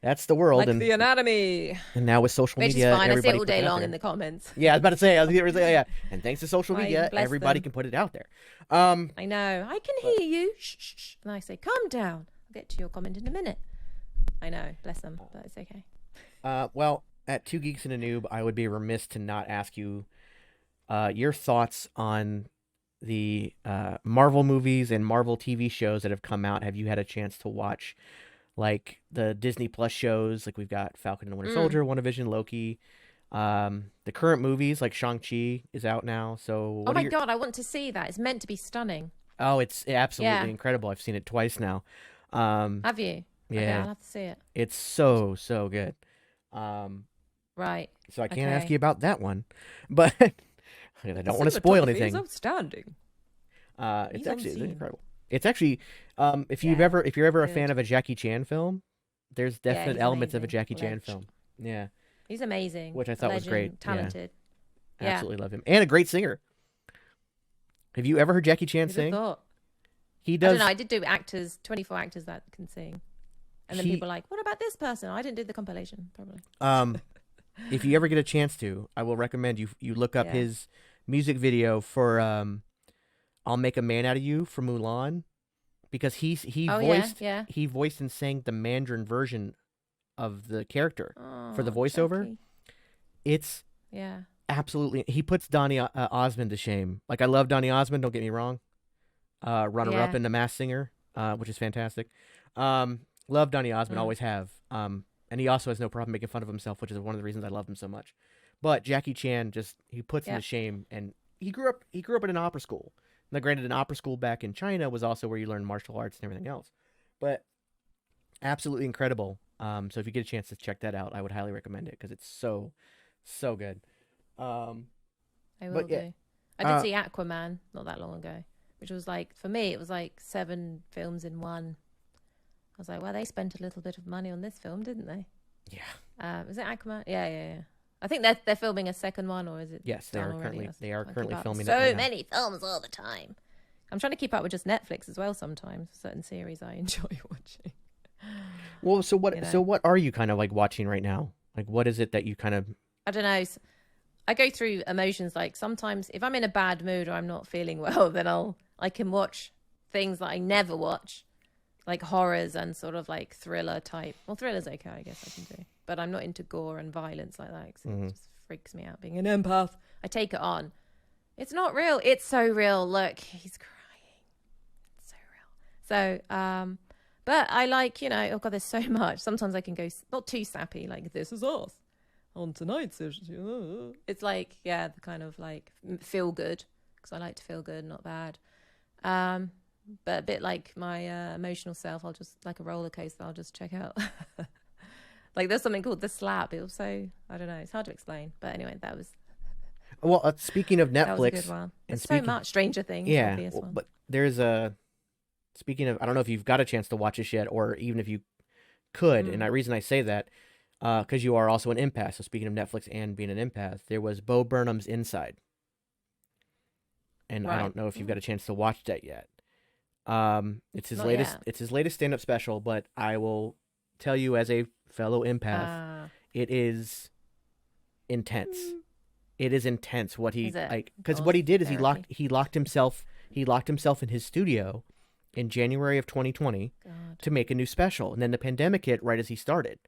Speaker 2: That's the world,
Speaker 1: Like
Speaker 2: and
Speaker 1: the anatomy.
Speaker 2: now with social
Speaker 1: Which
Speaker 2: media,
Speaker 1: is fine. I see
Speaker 2: everybody
Speaker 1: it all
Speaker 2: puts
Speaker 1: day
Speaker 2: out
Speaker 1: long
Speaker 2: there.
Speaker 1: in the comments.
Speaker 2: Yeah, I was about to say, yeah. And thanks to social
Speaker 1: I
Speaker 2: media,
Speaker 1: bless
Speaker 2: everybody
Speaker 1: them.
Speaker 2: can put it out there.
Speaker 1: I know. I can hear you. Shh, shh, shh. And I say, calm down. I'll get to your comment in a minute. I know. Bless them. But it's okay.
Speaker 2: Well, at Two Geeks and a Noob, I would be remiss to not ask you your thoughts on the Marvel movies and Marvel TV shows that have come out. Have you had a chance to watch, like, the Disney Plus shows? Like, we've got Falcon and the Winter Soldier, WandaVision, Loki. The current movies, like Shang-Chi is out now. So
Speaker 1: Oh my God, I want to see that. It's meant to be stunning.
Speaker 2: Oh, it's absolutely
Speaker 1: Yeah.
Speaker 2: incredible. I've seen it twice now.
Speaker 1: Have you?
Speaker 2: Yeah.
Speaker 1: Okay, I'll have to see it.
Speaker 2: It's so good.
Speaker 1: Right.
Speaker 2: So I can't ask
Speaker 1: Okay.
Speaker 2: you about that one, but I don't want to spoil anything.
Speaker 1: Outstanding.
Speaker 2: It's
Speaker 1: He's on
Speaker 2: actually
Speaker 1: scene.
Speaker 2: incredible. It's actually if
Speaker 1: Yeah,
Speaker 2: you're ever a
Speaker 1: good.
Speaker 2: fan of a Jackie Chan film, there's definite
Speaker 1: he's
Speaker 2: elements of a
Speaker 1: amazing.
Speaker 2: Jackie Chan
Speaker 1: Ledge.
Speaker 2: film. Yeah,
Speaker 1: He's amazing.
Speaker 2: which I
Speaker 1: A
Speaker 2: thought was
Speaker 1: legend,
Speaker 2: great. Yeah.
Speaker 1: Talented. Yeah.
Speaker 2: Absolutely love him, and a great singer. Have you ever heard Jackie Chan
Speaker 1: Who'd have
Speaker 2: sing?
Speaker 1: thought?
Speaker 2: He
Speaker 1: I
Speaker 2: does.
Speaker 1: don't know. I did do actors, 24 actors that can sing. And then
Speaker 2: He-
Speaker 1: people are like, what about this person? I didn't do the compilation, probably.
Speaker 2: If you ever get a chance to, I will recommend you look up
Speaker 1: Yeah.
Speaker 2: his music video for "I'll Make a Man Out of You" for Mulan, because he
Speaker 1: Oh,
Speaker 2: voiced
Speaker 1: yeah.
Speaker 2: he voiced and sang the Mandarin version of the character for the
Speaker 1: Oh,
Speaker 2: voiceover.
Speaker 1: Jackie.
Speaker 2: It's
Speaker 1: Yeah.
Speaker 2: absolutely, he puts Donny Osmond to shame. Like, I love Donny Osmond, don't get me wrong. Runner up
Speaker 1: Yeah.
Speaker 2: in The Masked Singer, which is fantastic. Love Donny Osmond, always have. And he also has no problem making fun of himself, which is one of the reasons I love him so much. But Jackie Chan he puts him
Speaker 1: Yeah.
Speaker 2: to shame, and he grew up in an opera school. Now, granted, an opera school back in China was also where you learn martial arts and everything else. But absolutely incredible. So if you get a chance to check that out, I would highly recommend it because it's so good.
Speaker 1: I will
Speaker 2: But yeah,
Speaker 1: do. I did see Aquaman not that long ago, which was like, for me, it was like 7 films in one. I was like, well, they spent a little bit of money on this film, didn't they?
Speaker 2: Yeah.
Speaker 1: Is it Aquaman? Yeah. I think they're filming a second one, or is it?
Speaker 2: Yes, they
Speaker 1: done
Speaker 2: are
Speaker 1: already?
Speaker 2: currently filming
Speaker 1: so
Speaker 2: that right now.
Speaker 1: many films all the time. I'm trying to keep up with just Netflix as well. Sometimes certain series I enjoy watching.
Speaker 2: Well, so what?
Speaker 1: You know.
Speaker 2: So what are you kind of like watching right now? Like, what is it that you kind of?
Speaker 1: I don't know. I go through emotions. Like, sometimes if I'm in a bad mood or I'm not feeling well, then I can watch things that I never watch, like horrors and sort of like thriller type. Well, thriller's okay, I guess I can do, but I'm not into gore and violence like that, 'cause it just freaks me out. Being an empath, I take it on. It's not real. It's so real. Look, he's crying. It's so real. So, but I like, oh God, there's so much. Sometimes I can go not too sappy, like This Is Us on tonight's. It's like, yeah, the kind of like feel good, because I like to feel good, not bad. But a bit like my emotional self, I'll just, like a roller coaster, I'll just check out. Like, there's something called The Slap. It also, I don't know, it's hard to explain. But anyway, that was
Speaker 2: Well, speaking of
Speaker 1: that was a
Speaker 2: Netflix,
Speaker 1: good one.
Speaker 2: and
Speaker 1: There's so
Speaker 2: speaking,
Speaker 1: much. Stranger Things,
Speaker 2: yeah,
Speaker 1: obvious one.
Speaker 2: but there's a. Speaking of, I don't know if you've got a chance to watch this yet, or even if you could. And the reason I say that, because you are also an empath. So speaking of Netflix and being an empath, there was Bo Burnham's Inside, and I don't know if you've got a chance to watch that yet. It's his
Speaker 1: Not
Speaker 2: latest.
Speaker 1: yet.
Speaker 2: It's his latest stand-up special. But I will tell you, as a fellow empath, it is intense. It is intense what he
Speaker 1: Is it?
Speaker 2: like, because
Speaker 1: God,
Speaker 2: what he did is
Speaker 1: therapy.
Speaker 2: he locked himself in his studio in January of 2020
Speaker 1: God.
Speaker 2: to make a new special, and then the pandemic hit right as he started.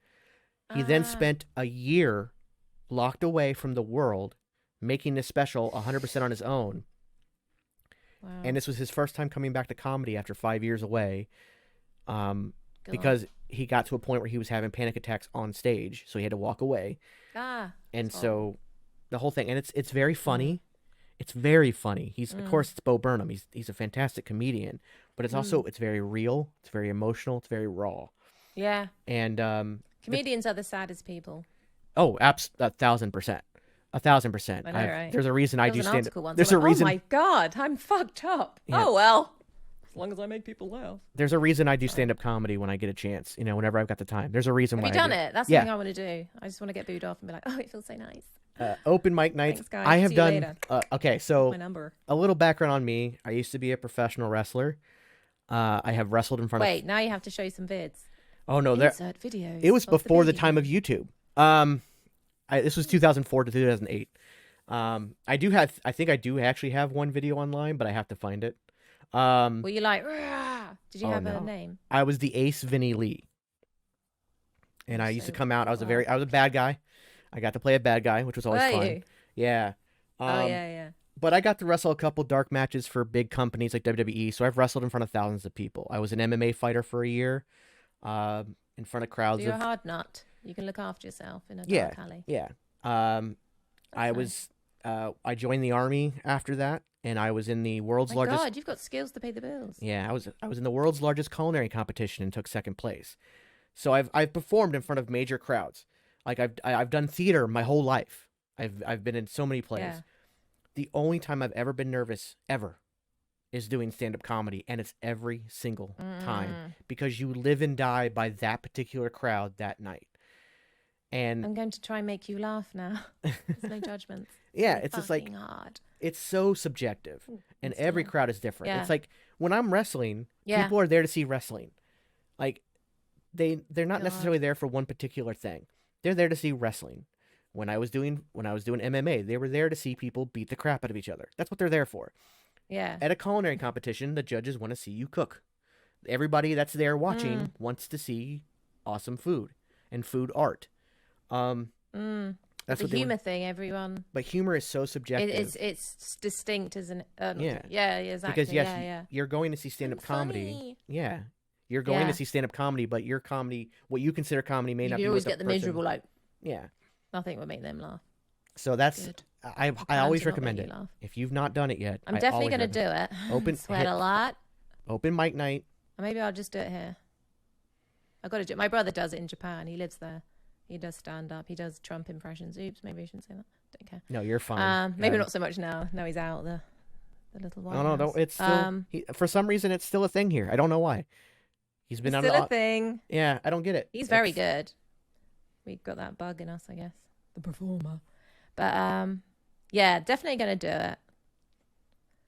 Speaker 2: He then spent a year locked away from the world making this special 100% on his own.
Speaker 1: Wow.
Speaker 2: And this was his first time coming back to comedy after 5 years away, because he got to a point where he was having panic attacks on stage, so he had to walk away. And so the whole thing, and it's very funny. It's very funny. Of course, it's Bo Burnham. He's a fantastic comedian, but it's also, it's very real. It's very emotional. It's very raw.
Speaker 1: Yeah.
Speaker 2: And
Speaker 1: Comedians are the saddest people.
Speaker 2: oh, 1,000%. 1,000%.
Speaker 1: I know, right?
Speaker 2: There's a reason I
Speaker 1: There
Speaker 2: do
Speaker 1: was an
Speaker 2: stand.
Speaker 1: article once.
Speaker 2: There's
Speaker 1: I'm
Speaker 2: a
Speaker 1: like,
Speaker 2: reason.
Speaker 1: oh my God, I'm fucked up.
Speaker 2: Yeah.
Speaker 1: Oh, well. As long as I make people laugh.
Speaker 2: There's a reason I do stand up comedy when I get a chance. Whenever I've got the time. There's a reason
Speaker 1: Have
Speaker 2: why
Speaker 1: you done
Speaker 2: I do.
Speaker 1: it? That's
Speaker 2: Yeah.
Speaker 1: something I want to do. I just want to get booed off and be like, oh, it feels so nice.
Speaker 2: Open mic nights.
Speaker 1: Thanks, guys.
Speaker 2: I have
Speaker 1: See you
Speaker 2: done.
Speaker 1: later.
Speaker 2: Okay, so
Speaker 1: My number.
Speaker 2: a little background on me. I used to be a professional wrestler. I have wrestled in front of.
Speaker 1: Wait, now you have to show some vids.
Speaker 2: Oh no,
Speaker 1: Insert videos.
Speaker 2: it was
Speaker 1: of the
Speaker 2: before the
Speaker 1: baby.
Speaker 2: time of YouTube. This was 2004 to 2008. I think I do actually have one video online, but I have to find it.
Speaker 1: Were you like, "Rah!" Did you
Speaker 2: Oh,
Speaker 1: have a
Speaker 2: no.
Speaker 1: name?
Speaker 2: I was the Ace Vinny Lee, and I used to
Speaker 1: So
Speaker 2: come out. I was
Speaker 1: what?
Speaker 2: a bad guy. I got to play a bad guy, which was always
Speaker 1: Were
Speaker 2: fun.
Speaker 1: you?
Speaker 2: Yeah.
Speaker 1: Oh yeah.
Speaker 2: But I got to wrestle a couple dark matches for big companies like WWE, so I've wrestled in front of thousands of people. I was an MMA fighter for a year, in front of
Speaker 1: So
Speaker 2: crowds
Speaker 1: you're a
Speaker 2: of
Speaker 1: hard nut. You can look after yourself in a
Speaker 2: yeah,
Speaker 1: dark alley.
Speaker 2: yeah. I
Speaker 1: That's
Speaker 2: was I joined the army after that, and I was in the world's
Speaker 1: My
Speaker 2: largest.
Speaker 1: God, you've got skills to pay the bills.
Speaker 2: Yeah, I was in the world's largest culinary competition and took second place. So I've performed in front of major crowds. Like I've done theater my whole life. I've been in so many plays.
Speaker 1: Yeah.
Speaker 2: The only time I've ever been nervous ever is doing stand-up comedy, and it's every single time because you live and die by that particular crowd that night. And
Speaker 1: I'm going to try and make you laugh now. There's no judgments.
Speaker 2: yeah, it's just like
Speaker 1: Fucking hard.
Speaker 2: it's so subjective, and
Speaker 1: it's
Speaker 2: every
Speaker 1: not.
Speaker 2: crowd is different.
Speaker 1: Yeah.
Speaker 2: It's like when I'm wrestling,
Speaker 1: Yeah.
Speaker 2: people are there to see wrestling. Like they're not
Speaker 1: God.
Speaker 2: necessarily there for one particular thing. They're there to see wrestling. When I was doing MMA, they were there to see people beat the crap out of each other. That's what they're there for.
Speaker 1: Yeah.
Speaker 2: At a culinary competition, the judges want to see you cook. Everybody that's there watching wants to see awesome food and food art. That's
Speaker 1: The
Speaker 2: what they
Speaker 1: humor
Speaker 2: want.
Speaker 1: thing, everyone.
Speaker 2: But humor is so subjective.
Speaker 1: It's distinct, isn't it?
Speaker 2: Yeah.
Speaker 1: Yeah, exactly.
Speaker 2: Because yes,
Speaker 1: yeah.
Speaker 2: you're going to see stand-up
Speaker 1: I'm
Speaker 2: comedy.
Speaker 1: funny.
Speaker 2: Yeah, you're going
Speaker 1: Yeah.
Speaker 2: to see stand-up comedy, but your comedy, what you consider comedy, may
Speaker 1: You
Speaker 2: not
Speaker 1: can
Speaker 2: be.
Speaker 1: always
Speaker 2: what
Speaker 1: get the
Speaker 2: person-
Speaker 1: miserable, like,
Speaker 2: Yeah.
Speaker 1: nothing would make them laugh.
Speaker 2: So that's
Speaker 1: Good.
Speaker 2: I
Speaker 1: Plan
Speaker 2: always
Speaker 1: to not
Speaker 2: recommend
Speaker 1: make
Speaker 2: it.
Speaker 1: you laugh.
Speaker 2: If you've not done it yet,
Speaker 1: I'm
Speaker 2: I
Speaker 1: definitely
Speaker 2: always
Speaker 1: going to
Speaker 2: recommend
Speaker 1: do it.
Speaker 2: Open-
Speaker 1: Sweat
Speaker 2: hit-
Speaker 1: a lot.
Speaker 2: Open mic night.
Speaker 1: Or maybe I'll just do it here. I got to do. My brother does it in Japan. He lives there. He does stand up. He does Trump impressions. Oops, maybe I shouldn't say that. Don't care.
Speaker 2: No, you're fine.
Speaker 1: Maybe not so much now. Now he's out the little White
Speaker 2: No,
Speaker 1: House.
Speaker 2: it's still for some reason it's still a thing here. I don't know why. He's been
Speaker 1: It's
Speaker 2: on
Speaker 1: still a thing.
Speaker 2: Yeah, I don't get it.
Speaker 1: He's very good. We've got that bug in us, I guess. The performer. But yeah, definitely gonna do it.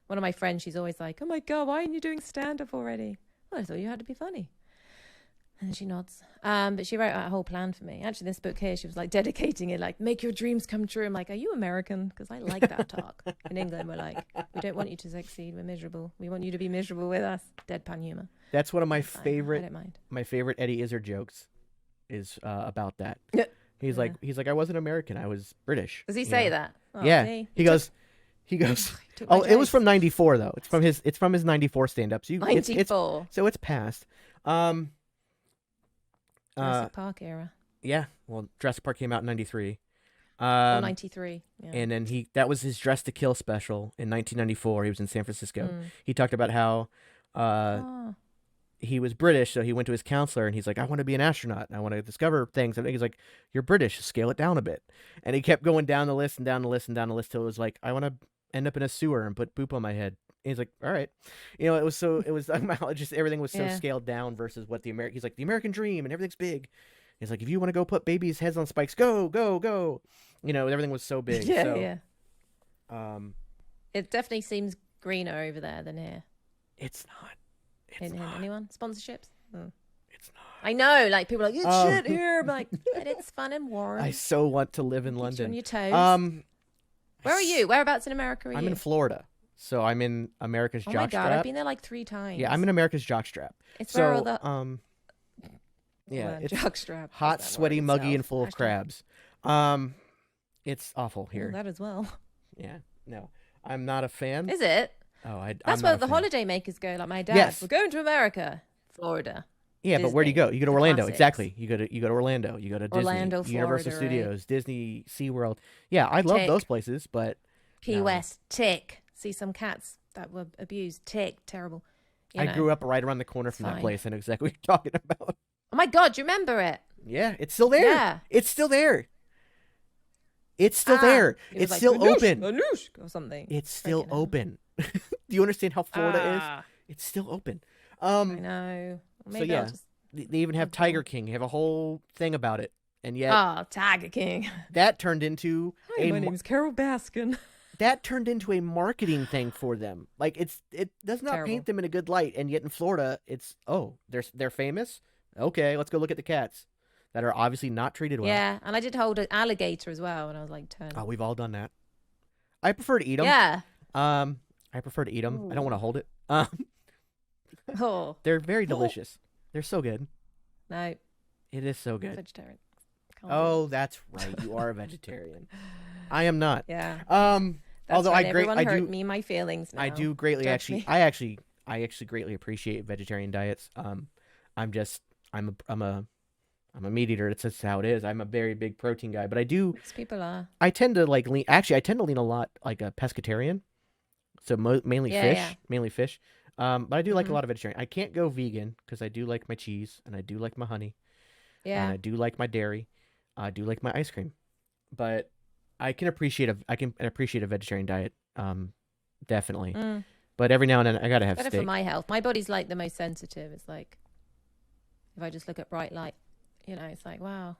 Speaker 1: One of my friends, she's always like, "Oh my God, why aren't you doing stand up already?" Well, I thought you had to be funny. And she nods. But she wrote out a whole plan for me. Actually, this book here, she was like dedicating it, like, make your dreams come true. I'm like, are you American? Because I like that talk. In England, we're like, we don't want you to succeed. We're miserable. We want you to be miserable with us. Deadpan humor.
Speaker 2: That's one of my
Speaker 1: Fine. I
Speaker 2: favorite
Speaker 1: don't mind.
Speaker 2: Eddie Izzard jokes is about that.
Speaker 1: Yeah.
Speaker 2: He's like I wasn't American. I was British.
Speaker 1: Does he
Speaker 2: you
Speaker 1: say
Speaker 2: know?
Speaker 1: that? Oh,
Speaker 2: Yeah.
Speaker 1: see?
Speaker 2: He goes
Speaker 1: took my
Speaker 2: Oh, it was
Speaker 1: jokes.
Speaker 2: from 94 though. It's from his 94 stand-ups.
Speaker 1: 94.
Speaker 2: So it's past.
Speaker 1: Jurassic Park era.
Speaker 2: Yeah. Well, Jurassic Park came out in 93.
Speaker 1: Or 93. Yeah.
Speaker 2: And then that was his Dress to Kill special in 1994. He was in San Francisco. He talked about how he was British, so he went to his counselor and he's like, I want to be an astronaut. I want to discover things. And he's like, you're British, scale it down a bit. And he kept going down the list and down the list and down the list till it was like, I want to end up in a sewer and put poop on my head. And he's like, all right. You know, it was just everything was so
Speaker 1: Yeah.
Speaker 2: scaled down versus what he's like, the American dream and everything's big. He's like, if you want to go put babies' heads on spikes, go, go, go. You know, everything was so big.
Speaker 1: yeah,
Speaker 2: so,
Speaker 1: yeah. It definitely seems greener over there than here.
Speaker 2: It's not.
Speaker 1: In anyone? Sponsorships?
Speaker 2: It's not.
Speaker 1: I know, like people are like, it's
Speaker 2: Oh.
Speaker 1: shit here. I'm like, but it's fun and warm.
Speaker 2: I so want to live in
Speaker 1: Keeps you
Speaker 2: London.
Speaker 1: on your toes. Where are you? Whereabouts in America are you?
Speaker 2: I'm in Florida, so I'm in America's
Speaker 1: Oh my
Speaker 2: jockstrap.
Speaker 1: God, I've been there like 3 times.
Speaker 2: Yeah, I'm in America's jockstrap.
Speaker 1: It's
Speaker 2: So,
Speaker 1: where all the
Speaker 2: yeah, it's
Speaker 1: jockstrap.
Speaker 2: hot, sweaty, muggy, and full of crabs. It's awful here.
Speaker 1: That as well.
Speaker 2: Yeah, no, I'm not a fan.
Speaker 1: Is it?
Speaker 2: Oh,
Speaker 1: That's
Speaker 2: I'm
Speaker 1: where
Speaker 2: not a
Speaker 1: the
Speaker 2: fan.
Speaker 1: holiday makers go. Like my dad,
Speaker 2: Yes.
Speaker 1: we're going to America, Florida.
Speaker 2: Yeah, but where do you go? You go to
Speaker 1: the
Speaker 2: Orlando.
Speaker 1: classics.
Speaker 2: Exactly. You go to Orlando. You go to Disney,
Speaker 1: Orlando,
Speaker 2: Universal
Speaker 1: Florida, right?
Speaker 2: Studios, Disney, SeaWorld. Yeah, I love
Speaker 1: Tick.
Speaker 2: those places, but
Speaker 1: Key
Speaker 2: No.
Speaker 1: West, tick. See some cats that were abused, tick, terrible. You
Speaker 2: I
Speaker 1: know.
Speaker 2: grew up right around the corner from that
Speaker 1: Fine.
Speaker 2: place. I know exactly what you're talking about.
Speaker 1: Oh my God, do you remember it?
Speaker 2: Yeah, it's still there.
Speaker 1: Yeah.
Speaker 2: It's still there. It's still
Speaker 1: Ah,
Speaker 2: there.
Speaker 1: it was
Speaker 2: It's
Speaker 1: like,
Speaker 2: still
Speaker 1: "Manoush,
Speaker 2: open.
Speaker 1: Manoush," or something.
Speaker 2: It's still
Speaker 1: Freaking hell.
Speaker 2: open. Do you understand how Florida
Speaker 1: Ah,
Speaker 2: is? It's still open.
Speaker 1: I know. Maybe
Speaker 2: yeah.
Speaker 1: I'll just.
Speaker 2: They even have
Speaker 1: Okay.
Speaker 2: Tiger King. They have a whole thing about it, and yet
Speaker 1: Oh, Tiger King.
Speaker 2: that turned into
Speaker 1: Carol Baskin.
Speaker 2: that turned into a marketing thing for them. Like it does not
Speaker 1: Terrible.
Speaker 2: paint them in a good light, and yet in Florida, it's they're famous. Okay, let's go look at the cats that are obviously not treated well.
Speaker 1: Yeah, and I did hold an alligator as well when I was like 10.
Speaker 2: Oh, we've all done that. I prefer to eat them.
Speaker 1: Yeah.
Speaker 2: I prefer to eat them. I don't want to hold it.
Speaker 1: Oh.
Speaker 2: They're very delicious. They're so good.
Speaker 1: No.
Speaker 2: It is so good.
Speaker 1: Vegetarian. Can't do
Speaker 2: Oh, that's right. You are a vegetarian. I am not.
Speaker 1: it. Yeah.
Speaker 2: Although
Speaker 1: right.
Speaker 2: I
Speaker 1: Everyone hurt
Speaker 2: do
Speaker 1: me my feelings now.
Speaker 2: I do greatly
Speaker 1: Judge me.
Speaker 2: I actually greatly appreciate vegetarian diets. I'm a meat eater. It's just how it is. I'm a very big protein guy, but
Speaker 1: Most people are.
Speaker 2: I tend to lean. Actually, I tend to lean a lot like a pescatarian. So mainly fish,
Speaker 1: Yeah.
Speaker 2: mainly fish. But I do like a
Speaker 1: Mhm.
Speaker 2: lot of vegetarian. I can't go vegan because I do like my cheese and I do like my honey and
Speaker 1: Yeah.
Speaker 2: I do like my dairy. I do like my ice cream, but I can appreciate a vegetarian diet. Definitely.
Speaker 1: Mm.
Speaker 2: But every now and then I gotta have
Speaker 1: Better
Speaker 2: steak.
Speaker 1: for my health. My body's like the most sensitive. It's like if I just look at bright light, it's like, wow.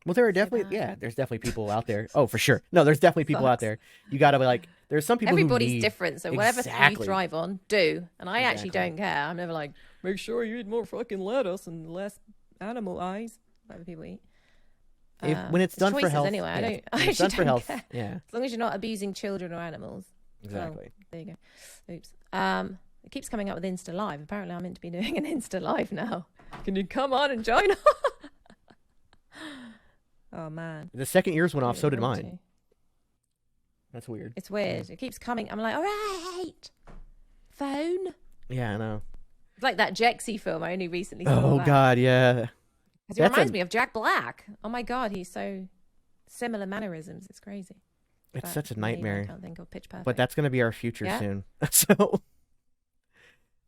Speaker 2: Well, there are
Speaker 1: So
Speaker 2: definitely
Speaker 1: bad.
Speaker 2: there's definitely people out there. Oh, for sure. No, there's definitely people out
Speaker 1: Sucks.
Speaker 2: there. You gotta be like, there's some people who
Speaker 1: Everybody's
Speaker 2: need.
Speaker 1: different, so whatever
Speaker 2: Exactly.
Speaker 1: you thrive on, do. And I actually
Speaker 2: Exactly.
Speaker 1: don't care. I'm never like, make sure you eat more fucking lettuce and less animal eyes. Whatever people eat.
Speaker 2: When it's done for
Speaker 1: choices
Speaker 2: health,
Speaker 1: anyway. I
Speaker 2: yeah,
Speaker 1: don't.
Speaker 2: when
Speaker 1: I
Speaker 2: it's done
Speaker 1: actually
Speaker 2: for
Speaker 1: don't
Speaker 2: health,
Speaker 1: care.
Speaker 2: yeah,
Speaker 1: As long as you're not abusing children or animals.
Speaker 2: exactly.
Speaker 1: Oh, there you go. Oops. It keeps coming up with Insta Live. Apparently, I'm meant to be doing an Insta Live now. Can you come on and join? Oh man.
Speaker 2: The second yours went off,
Speaker 1: Really
Speaker 2: so did
Speaker 1: want
Speaker 2: mine.
Speaker 1: to.
Speaker 2: That's weird.
Speaker 1: It's weird. It keeps coming. I'm like, all right, phone.
Speaker 2: Yeah, I know.
Speaker 1: It's like that Jexy film I only recently saw.
Speaker 2: Oh
Speaker 1: that.
Speaker 2: God, yeah.
Speaker 1: 'Cause he reminds me of Jack Black. Oh my God, he's so similar mannerisms. It's crazy.
Speaker 2: It's
Speaker 1: But
Speaker 2: such a
Speaker 1: maybe I
Speaker 2: nightmare.
Speaker 1: can't think of Pitch Perfect.
Speaker 2: But that's gonna be our future
Speaker 1: Yeah?
Speaker 2: soon. So.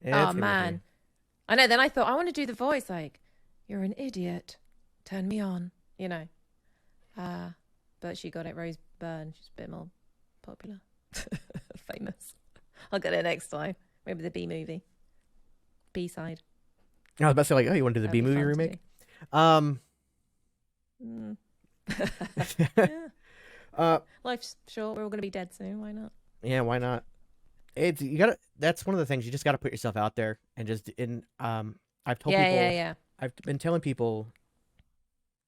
Speaker 2: Yeah,
Speaker 1: Oh
Speaker 2: it's gonna be
Speaker 1: man, I know. Then I thought I want to do the voice like, "You're an idiot, turn me on," But she got it. Rose Byrne. She's a bit more popular, famous. I'll get it next time. Maybe the B movie, B side.
Speaker 2: I was about to say like, oh, you want to do the B
Speaker 1: That'd be
Speaker 2: movie
Speaker 1: fun to
Speaker 2: remake?
Speaker 1: do.
Speaker 2: Uh,
Speaker 1: Life's short. We're all gonna be dead soon. Why not?
Speaker 2: yeah, why not? You gotta. That's one of the things. You just gotta put yourself out there and just I've told people.
Speaker 1: Yeah.
Speaker 2: I've been telling people.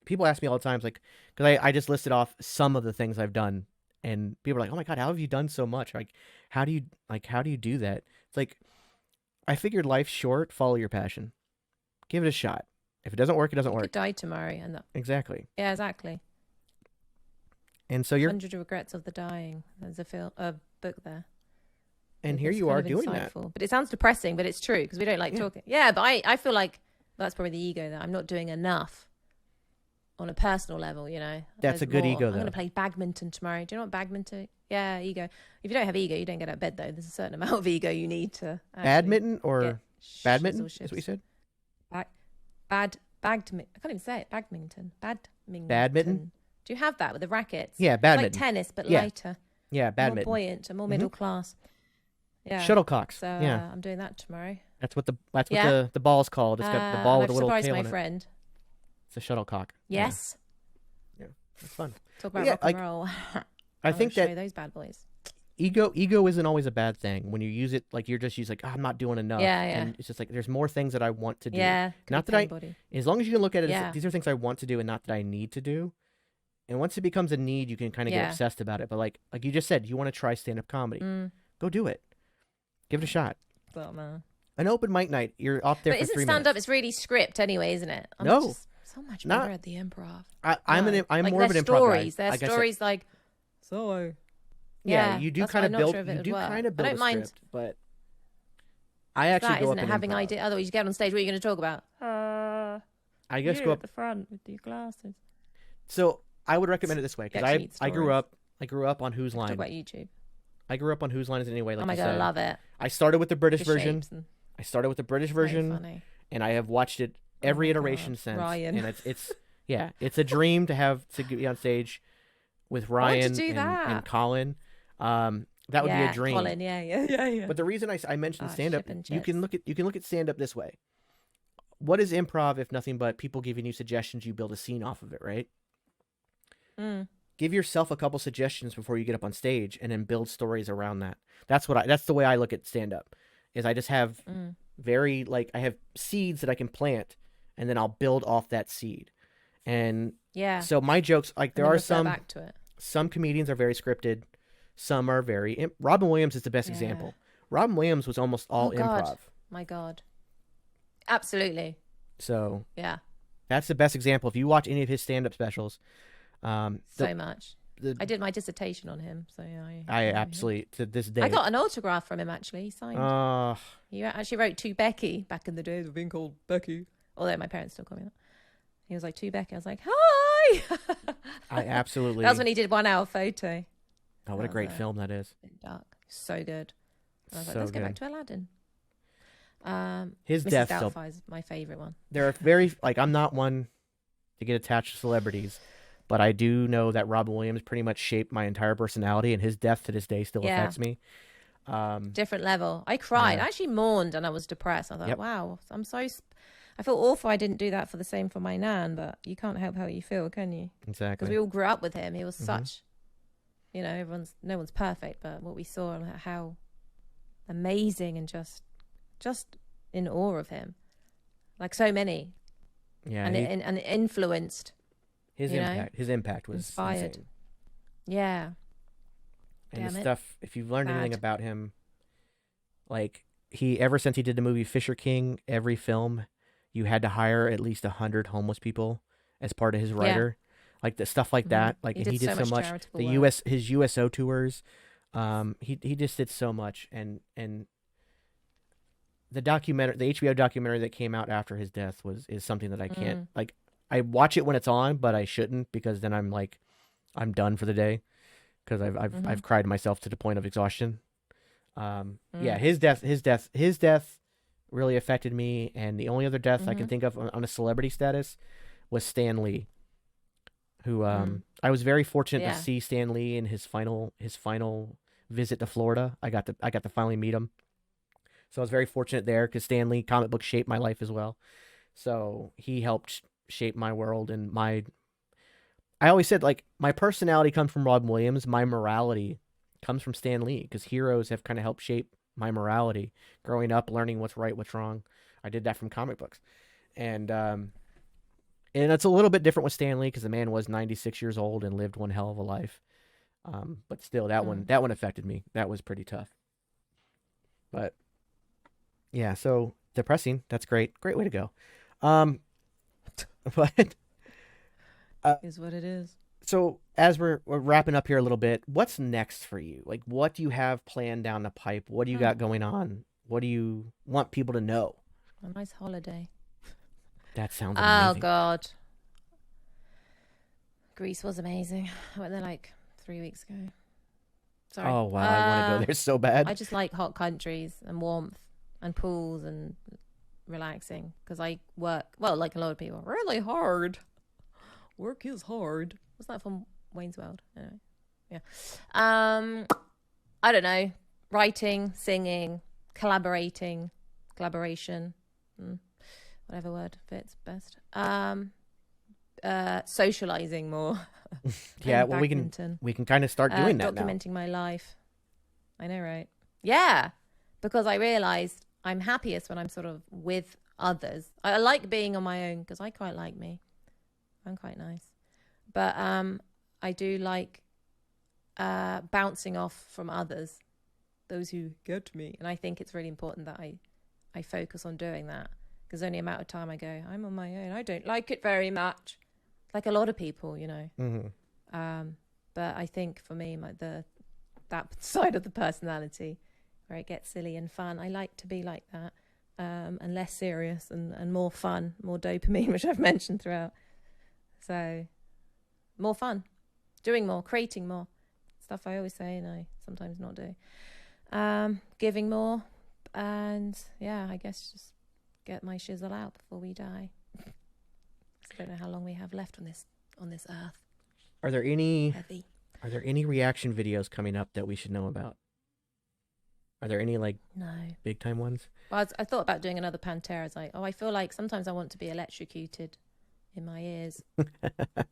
Speaker 2: People ask me all the time, like, because I just listed off some of the things I've done, and people are like, "Oh my God, how have you done so much? Like, how do you do that?" It's like, I figured life's short. Follow your passion. Give it a shot. If it doesn't work, it doesn't
Speaker 1: You
Speaker 2: work.
Speaker 1: could die tomorrow, and
Speaker 2: Exactly.
Speaker 1: yeah, exactly.
Speaker 2: And so you're,
Speaker 1: 100 Regrets of the Dying. There's a book there.
Speaker 2: and here
Speaker 1: It's
Speaker 2: you
Speaker 1: kind
Speaker 2: are
Speaker 1: of
Speaker 2: doing that.
Speaker 1: insightful. But it sounds depressing, but it's true because we don't like
Speaker 2: Yeah.
Speaker 1: talking. Yeah, but I feel like that's probably the ego that I'm not doing enough on a personal level,
Speaker 2: That's a
Speaker 1: There's
Speaker 2: good
Speaker 1: more.
Speaker 2: ego,
Speaker 1: I'm going
Speaker 2: though.
Speaker 1: to play badminton tomorrow. Do you know what badminton? Yeah, ego. If you don't have ego, you don't get out of bed, though. There's a certain amount of ego you need to actually
Speaker 2: Badminton or
Speaker 1: get
Speaker 2: badminton?
Speaker 1: shizzle
Speaker 2: Is what you said?
Speaker 1: Badminton. I can't even say it. Badminton.
Speaker 2: Badminton?
Speaker 1: Do you have that with the rackets?
Speaker 2: Yeah,
Speaker 1: It's
Speaker 2: badminton.
Speaker 1: like tennis, but
Speaker 2: Yeah.
Speaker 1: lighter.
Speaker 2: Yeah,
Speaker 1: More
Speaker 2: badminton.
Speaker 1: buoyant and more middle class. Yeah.
Speaker 2: Shuttlecocks.
Speaker 1: So
Speaker 2: Yeah,
Speaker 1: I'm doing that tomorrow.
Speaker 2: that's what the
Speaker 1: Yeah.
Speaker 2: the ball's called. It's got the ball with
Speaker 1: I've
Speaker 2: a little
Speaker 1: surprised
Speaker 2: tail
Speaker 1: my
Speaker 2: on it.
Speaker 1: friend.
Speaker 2: It's a shuttlecock. Yeah,
Speaker 1: Yes.
Speaker 2: it's fun.
Speaker 1: Talk about
Speaker 2: Yeah,
Speaker 1: rock and roll.
Speaker 2: I think
Speaker 1: show
Speaker 2: that
Speaker 1: those bad boys.
Speaker 2: ego isn't always a bad thing when you use it like you're just like, oh, I'm not doing enough.
Speaker 1: Yeah.
Speaker 2: And it's just like there's more things that I want to do.
Speaker 1: Yeah.
Speaker 2: Not
Speaker 1: could
Speaker 2: that
Speaker 1: be
Speaker 2: I-
Speaker 1: body.
Speaker 2: As long as you can look at it
Speaker 1: Yeah.
Speaker 2: as these are things I want to do and not that I need to do. And once it becomes a need, you can kind of get
Speaker 1: Yeah.
Speaker 2: obsessed about it. But like you just said, you want to try stand-up comedy. Go do it. Give it a shot.
Speaker 1: But man.
Speaker 2: An open mic night, you're up there
Speaker 1: But
Speaker 2: for
Speaker 1: isn't
Speaker 2: 3
Speaker 1: stand
Speaker 2: minutes.
Speaker 1: up? It's really script anyway, isn't it? I'm
Speaker 2: No.
Speaker 1: just so much
Speaker 2: Not-
Speaker 1: better at the improv.
Speaker 2: I'm
Speaker 1: No.
Speaker 2: I'm
Speaker 1: Like,
Speaker 2: more of an
Speaker 1: their
Speaker 2: improv
Speaker 1: stories.
Speaker 2: guy.
Speaker 1: Their
Speaker 2: Like I said,
Speaker 1: stories like so.
Speaker 2: yeah, you do
Speaker 1: that's
Speaker 2: kind
Speaker 1: why
Speaker 2: of
Speaker 1: I'm not
Speaker 2: build.
Speaker 1: sure if it
Speaker 2: You
Speaker 1: would
Speaker 2: do
Speaker 1: work.
Speaker 2: kind of
Speaker 1: I
Speaker 2: build
Speaker 1: don't
Speaker 2: a
Speaker 1: mind
Speaker 2: script, but I actually
Speaker 1: that,
Speaker 2: go
Speaker 1: isn't
Speaker 2: up
Speaker 1: it?
Speaker 2: and
Speaker 1: Having
Speaker 2: improv.
Speaker 1: idea. Otherwise, you get on stage. What are you going to talk about?
Speaker 2: I just
Speaker 1: you
Speaker 2: go
Speaker 1: at
Speaker 2: up.
Speaker 1: the front with your glasses.
Speaker 2: So I would recommend it this way because
Speaker 1: Actually need
Speaker 2: I grew
Speaker 1: stories.
Speaker 2: up. I grew up on Whose
Speaker 1: Talk
Speaker 2: Line.
Speaker 1: about YouTube.
Speaker 2: I grew up on Whose Line is it anyway. Like
Speaker 1: Oh my
Speaker 2: you
Speaker 1: god, I
Speaker 2: said.
Speaker 1: love it.
Speaker 2: I started with the British
Speaker 1: The
Speaker 2: version.
Speaker 1: shapes and-
Speaker 2: I started with the British
Speaker 1: very
Speaker 2: version,
Speaker 1: funny.
Speaker 2: and I have watched it every
Speaker 1: my
Speaker 2: iteration
Speaker 1: God,
Speaker 2: since.
Speaker 1: Ryan.
Speaker 2: And it's yeah, it's a dream to be on stage with
Speaker 1: want to
Speaker 2: Ryan
Speaker 1: do
Speaker 2: and
Speaker 1: that.
Speaker 2: Colin. That would be a dream.
Speaker 1: Colin, yeah.
Speaker 2: But the reason I mentioned stand up,
Speaker 1: ship and
Speaker 2: you can look at stand up this way. What is improv if nothing but people giving you suggestions? You build a scene off of it, right? Give yourself a couple suggestions before you get up on stage, and then build stories around that. That's the way I look at stand up. Is I just have I have seeds that I can plant, and then I'll build off that seed. And
Speaker 1: Yeah.
Speaker 2: so my jokes, like
Speaker 1: And
Speaker 2: there
Speaker 1: then
Speaker 2: are
Speaker 1: refer back to it.
Speaker 2: some comedians are very scripted, some are very. Robin Williams is the best
Speaker 1: Yeah.
Speaker 2: example. Robin Williams was almost all improv.
Speaker 1: My God. Absolutely.
Speaker 2: So
Speaker 1: Yeah.
Speaker 2: that's the best example. If you watch any of his stand-up specials,
Speaker 1: So much. I did my dissertation on him, so yeah.
Speaker 2: I absolutely, to this day.
Speaker 1: I got an autograph from him, actually. He signed. He actually wrote to Becky back in the days of being called Becky. Although my parents still call me that. He was like, to Becky. I was like, hi!
Speaker 2: I absolutely.
Speaker 1: That was when he did 1 hour photo.
Speaker 2: Oh, what a great film that is.
Speaker 1: Dark. So good. I was like,
Speaker 2: So
Speaker 1: let's
Speaker 2: good.
Speaker 1: go back to Aladdin.
Speaker 2: His
Speaker 1: Mrs.
Speaker 2: death
Speaker 1: Doubtfire is my favorite one.
Speaker 2: There are very, like, I'm not one to get attached to celebrities, but I do know that Robin Williams pretty much shaped my entire personality, and his death to this day still affects me.
Speaker 1: Different level. I cried. I actually mourned and I was depressed. I thought, wow, I feel awful I didn't do that for the same for my nan, but you can't help how you feel, can you?
Speaker 2: Exactly.
Speaker 1: Because we all grew up with him. He was such, no one's perfect, but what we saw and how amazing and just in awe of him. Like so many.
Speaker 2: Yeah.
Speaker 1: And it influenced.
Speaker 2: His impact was
Speaker 1: inspired.
Speaker 2: insane.
Speaker 1: Yeah.
Speaker 2: And
Speaker 1: Damn
Speaker 2: the
Speaker 1: it.
Speaker 2: stuff, if you've learned anything about him, like, ever since he did the movie Fisher King, every film, you had to hire at least 100 homeless people as part of his writer. Like the stuff like that. Like,
Speaker 1: he did so much
Speaker 2: the
Speaker 1: work.
Speaker 2: his USO tours. He just did so much, and the HBO documentary that came out after his death is something that I can't like. I watch it when it's on, but I shouldn't, because then I'm like, I'm done for the day, because I've cried myself to the point of exhaustion. Yeah, his death really affected me, and the only other death I can think of on a celebrity status was Stan Lee, who I was very fortunate to see Stan Lee in his final visit to Florida. I got to finally meet him. So I was very fortunate there, because Stan Lee comic book shaped my life as well. So he helped shape my world, and I always said, like, my personality comes from Robin Williams. My morality comes from Stan Lee, because heroes have kind of helped shape my morality growing up, learning what's right, what's wrong. I did that from comic books. And it's a little bit different with Stan Lee, because the man was 96 years old and lived one hell of a life. But still, that one affected me. That was pretty tough. But yeah, so depressing. That's great. Great way to go. But
Speaker 1: is what it is.
Speaker 2: So as we're wrapping up here a little bit, what's next for you? Like, what do you have planned down the pipe? What do you got going on? What do you want people to know?
Speaker 1: A nice holiday.
Speaker 2: That sounds amazing.
Speaker 1: Oh, God. Greece was amazing. I went there like 3 weeks ago. Sorry.
Speaker 2: Oh, wow. I want to go there so bad.
Speaker 1: I just like hot countries and warmth and pools and relaxing, because I work, well, like a lot of people, really hard. Work is hard. Was that from Wayne's World? Anyway, yeah. I don't know. Writing, singing, collaboration, whatever word fits best. Socializing more.
Speaker 2: Yeah, well, we can kind of start doing that now.
Speaker 1: Documenting my life. I know, right? Yeah, because I realized I'm happiest when I'm sort of with others. I like being on my own, because I quite like me. I'm quite nice. But I do like bouncing off from others, those who get me. And I think it's really important that I focus on doing that, because only amount of time I go, I'm on my own. I don't like it very much. Like a lot of people, you know.
Speaker 2: Mm-hmm.
Speaker 1: But I think for me, that side of the personality where it gets silly and fun, I like to be like that, and less serious and more fun, more dopamine, which I've mentioned throughout. So more fun, doing more, creating more, stuff I always say and I sometimes not do. Giving more, and yeah, I guess just get my shizzle out before we die. I don't know how long we have left on this earth.
Speaker 2: Are there any
Speaker 1: Heavy.
Speaker 2: Are there any reaction videos coming up that we should know about? Are there any
Speaker 1: No
Speaker 2: big time ones?
Speaker 1: Well, I thought about doing another Pantera. I was like, I feel like sometimes I want to be electrocuted in my ears. And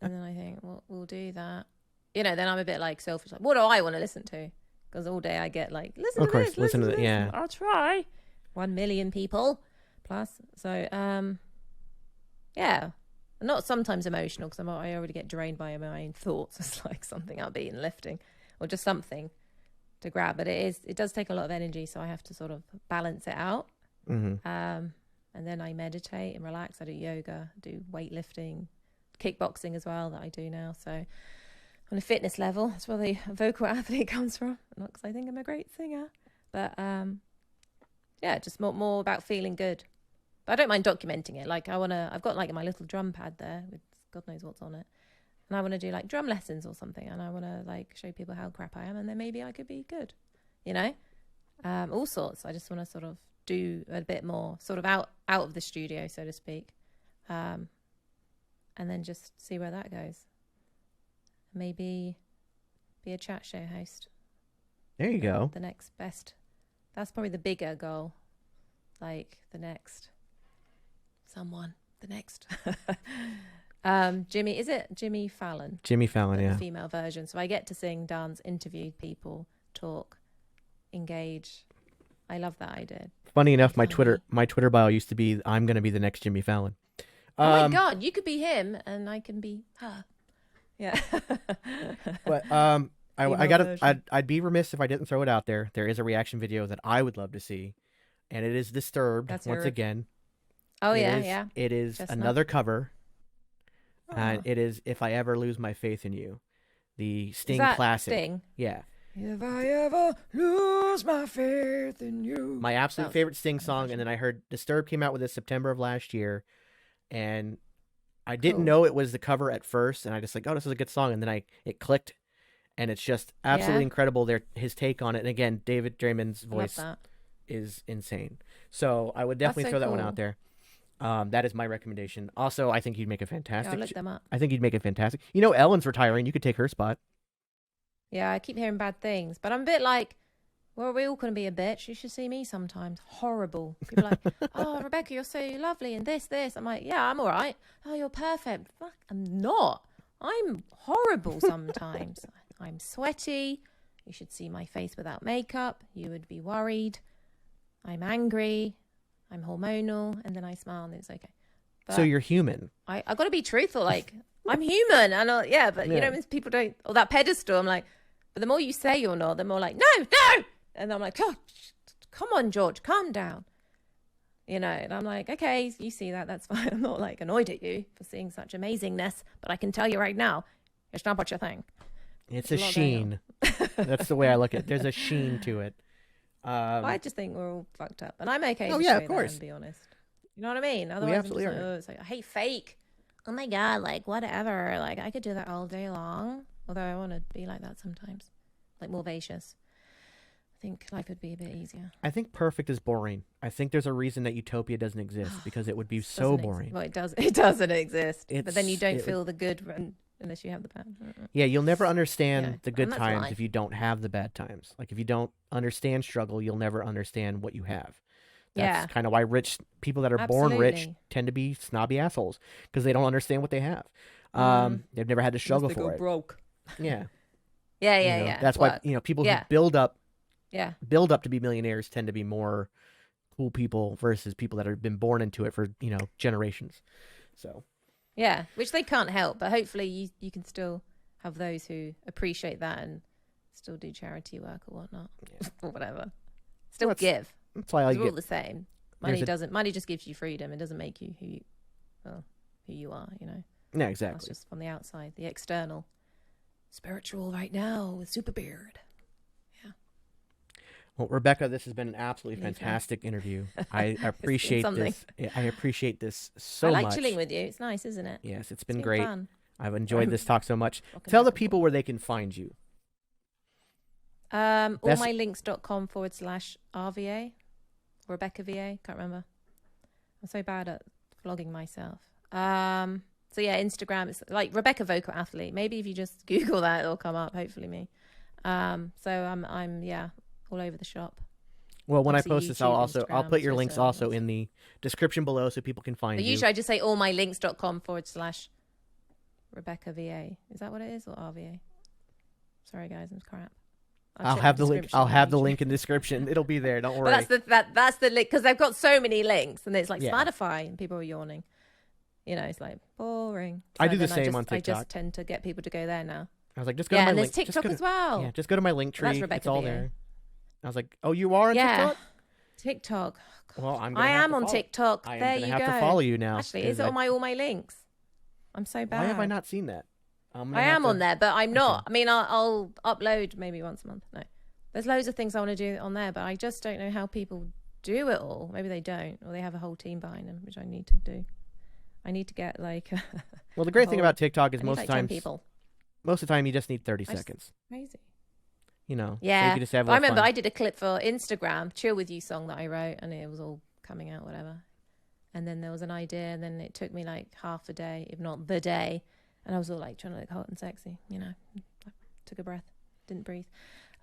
Speaker 1: then I think, well, we'll do that. You know, then I'm a bit selfish. Like, what do I want to listen to? Because all day I get listen to this.
Speaker 2: Yeah.
Speaker 1: I'll try. 1 million people plus. So, Yeah. Not sometimes emotional, because I already get drained by my own thoughts. It's like something upbeat and lifting, or just something to grab. But it does take a lot of energy, so I have to sort of balance it out.
Speaker 2: Mm-hmm.
Speaker 1: And then I meditate and relax. I do yoga, do weightlifting, kickboxing as well, that I do now. So on a fitness level, that's where the vocal athlete comes from. Not because I think I'm a great singer, but yeah, just more about feeling good. But I don't mind documenting it. Like I've got like my little drum pad there with God knows what's on it. And I want to do like drum lessons or something. And I want to like show people how crap I am. And then maybe I could be good, you know, all sorts. I just want to sort of do a bit more sort of out of the studio, so to speak. And then just see where that goes. Maybe be a chat show host.
Speaker 2: There you go.
Speaker 1: The next best. That's probably the bigger goal. Like the next. Jimmy, is it Jimmy Fallon?
Speaker 2: Jimmy Fallon,
Speaker 1: Like
Speaker 2: yeah.
Speaker 1: the female version. So I get to sing, dance, interview people, talk, engage. I love that idea.
Speaker 2: Funny enough, my Twitter bio used to be, "I'm going to be the next Jimmy Fallon."
Speaker 1: Oh my God, you could be him and I can be her. Yeah.
Speaker 2: But I'd be remiss if I didn't throw it out there. There is a reaction video that I would love to see, and it is Disturbed once again.
Speaker 1: Oh yeah.
Speaker 2: It is another cover, and it is "If I Ever Lose My Faith in You," the Sting classic.
Speaker 1: Sting?
Speaker 2: Yeah.
Speaker 3: If I ever lose my faith in you.
Speaker 2: My absolute favorite Sting song, and then I heard Disturbed came out with this September of last year, and I didn't know it was the cover at first, and I just like, oh, this is a good song, and then it clicked, and it's just absolutely incredible. His take on it, and again, David Draymond's voice is insane. So I would definitely throw that one out there. That is my recommendation. Also, I think you'd make a fantastic.
Speaker 1: I'll look them up.
Speaker 2: I think you'd make it fantastic. You know, Ellen's retiring. You could take her spot.
Speaker 1: Yeah, I keep hearing bad things, but I'm a bit like, well, we're all going to be a bitch. You should see me sometimes. Horrible. People are like, oh, Rebecca, you're so lovely and this. I'm like, yeah, I'm all right. Oh, you're perfect. Fuck, I'm not. I'm horrible sometimes. I'm sweaty. You should see my face without makeup. You would be worried. I'm angry. I'm hormonal. And then I smile and it's okay. But
Speaker 2: So you're human.
Speaker 1: I got to be truthful. Like, I'm human. And you know, when people don't, or that pedestal, I'm like, but the more you say you're not, the more like, no. And I'm like, oh, come on, George, calm down. You know, and I'm like, okay, you see that, that's fine. I'm not like annoyed at you for seeing such amazingness, but I can tell you right now, it's not what you think.
Speaker 2: It's a sheen. That's the way I look at it. There's a sheen to it.
Speaker 1: I just think we're all fucked up, and I'm okay.
Speaker 2: Oh
Speaker 1: to
Speaker 2: yeah,
Speaker 1: say
Speaker 2: of course.
Speaker 1: that and be honest. You know what I mean? Otherwise,
Speaker 2: We absolutely
Speaker 1: I'm just like, oh, it's like, I hate fake. Oh my God, like whatever. Like I could do that all day long. Although I want to be like that sometimes, like more vacious. I think life would be a bit easier.
Speaker 2: I think perfect is boring. I think there's a reason that utopia doesn't exist because it would be so boring.
Speaker 1: Well, it does. It doesn't exist. But then you don't
Speaker 2: it-
Speaker 1: feel the good unless you have the bad.
Speaker 2: Yeah, you'll never understand the good
Speaker 1: and that's
Speaker 2: times
Speaker 1: life.
Speaker 2: if you don't have the bad times. Like if you don't understand struggle, you'll never understand what you have. That's kind of why rich people that are born rich
Speaker 1: Absolutely.
Speaker 2: tend to be snobby assholes because they don't understand what they have. They've never had to struggle
Speaker 3: Unless they
Speaker 2: for
Speaker 3: go
Speaker 2: it.
Speaker 3: broke.
Speaker 2: Yeah.
Speaker 1: Yeah,
Speaker 2: You know, That's why people who build up to be millionaires tend to be more cool people versus people that have been born into it for generations. So
Speaker 1: Yeah, which they can't help, but hopefully you can still have those who appreciate that and still do charity work or whatnot, or whatever. Still give.
Speaker 2: that's why
Speaker 1: We're all the same.
Speaker 2: There's
Speaker 1: Money just gives you freedom. It doesn't make you who you are. You know.
Speaker 2: Yeah,
Speaker 1: That's
Speaker 2: exactly.
Speaker 1: just from the outside, the external. Spiritual right now with SuperBeard.
Speaker 2: Well, Rebecca, this has been an absolutely fantastic interview. I appreciate
Speaker 1: something.
Speaker 2: this. I appreciate this so
Speaker 1: I
Speaker 2: much.
Speaker 1: like chilling with you. It's nice, isn't it?
Speaker 2: Yes, it's been
Speaker 1: It's
Speaker 2: great.
Speaker 1: fun.
Speaker 2: I've enjoyed this talk so much.
Speaker 1: Rocking
Speaker 2: Tell the
Speaker 1: back and
Speaker 2: people where they can find you.
Speaker 1: Allmylinks.com/RVA. Rebecca VA. Can't remember. I'm so bad at vlogging myself. So yeah, Instagram. It's like Rebecca Vocal Athlete. Maybe if you just Google that, it'll come up. Hopefully me. So I'm all over the shop.
Speaker 2: Well, when
Speaker 1: Obviously
Speaker 2: I post this,
Speaker 1: YouTube,
Speaker 2: I'll put your
Speaker 1: Instagram,
Speaker 2: links
Speaker 1: Twitter,
Speaker 2: also in the description below so people can find
Speaker 1: But
Speaker 2: you.
Speaker 1: usually I just say allmylinks.com/Rebecca VA. Is that what it is, or RVA? Sorry guys, I'm crap.
Speaker 2: I'll
Speaker 1: check
Speaker 2: have the link.
Speaker 1: description
Speaker 2: I'll
Speaker 1: on
Speaker 2: have the
Speaker 1: YouTube.
Speaker 2: link in the description. It'll be there. Don't worry.
Speaker 1: But that's the link because they've got so many links, and it's like
Speaker 2: Yeah.
Speaker 1: Spotify, and people are yawning. You know, it's like boring.
Speaker 2: I do the
Speaker 1: then
Speaker 2: same on
Speaker 1: I
Speaker 2: TikTok.
Speaker 1: just tend to get people to go there now.
Speaker 2: I was like, just go to
Speaker 1: Yeah,
Speaker 2: my
Speaker 1: and
Speaker 2: link.
Speaker 1: there's TikTok as well.
Speaker 2: Yeah, just go to my link tree.
Speaker 1: That's Rebecca
Speaker 2: It's all
Speaker 1: RVA.
Speaker 2: there. I was like, oh, you are on
Speaker 1: Yeah,
Speaker 2: TikTok?
Speaker 1: TikTok.
Speaker 2: Well,
Speaker 1: I am on TikTok.
Speaker 2: I am
Speaker 1: There
Speaker 2: gonna
Speaker 1: you
Speaker 2: have
Speaker 1: go.
Speaker 2: to follow you now.
Speaker 1: Actually, is it on all my links? I'm so bad.
Speaker 2: Why have I not seen that?
Speaker 1: I am on there, but I'm not. I mean, I'll upload maybe once a month. No, there's loads of things I want to do on there, but I just don't know how people do it all. Maybe they don't, or they have a whole team behind them, which I need to do. I need to get like.
Speaker 2: Well, the great thing about TikTok is
Speaker 1: I need
Speaker 2: most
Speaker 1: like
Speaker 2: times,
Speaker 1: 10 people.
Speaker 2: most of the time, you just need 30 seconds.
Speaker 1: Crazy.
Speaker 2: You know, so
Speaker 1: Yeah,
Speaker 2: you can just have a
Speaker 1: I
Speaker 2: little
Speaker 1: remember
Speaker 2: fun.
Speaker 1: I did a clip for Instagram, "Chill With You" song that I wrote, and it was all coming out, whatever. And then there was an idea, and then it took me like half a day, if not the day, and I was all like trying to look hot and sexy, you know. I took a breath, didn't breathe,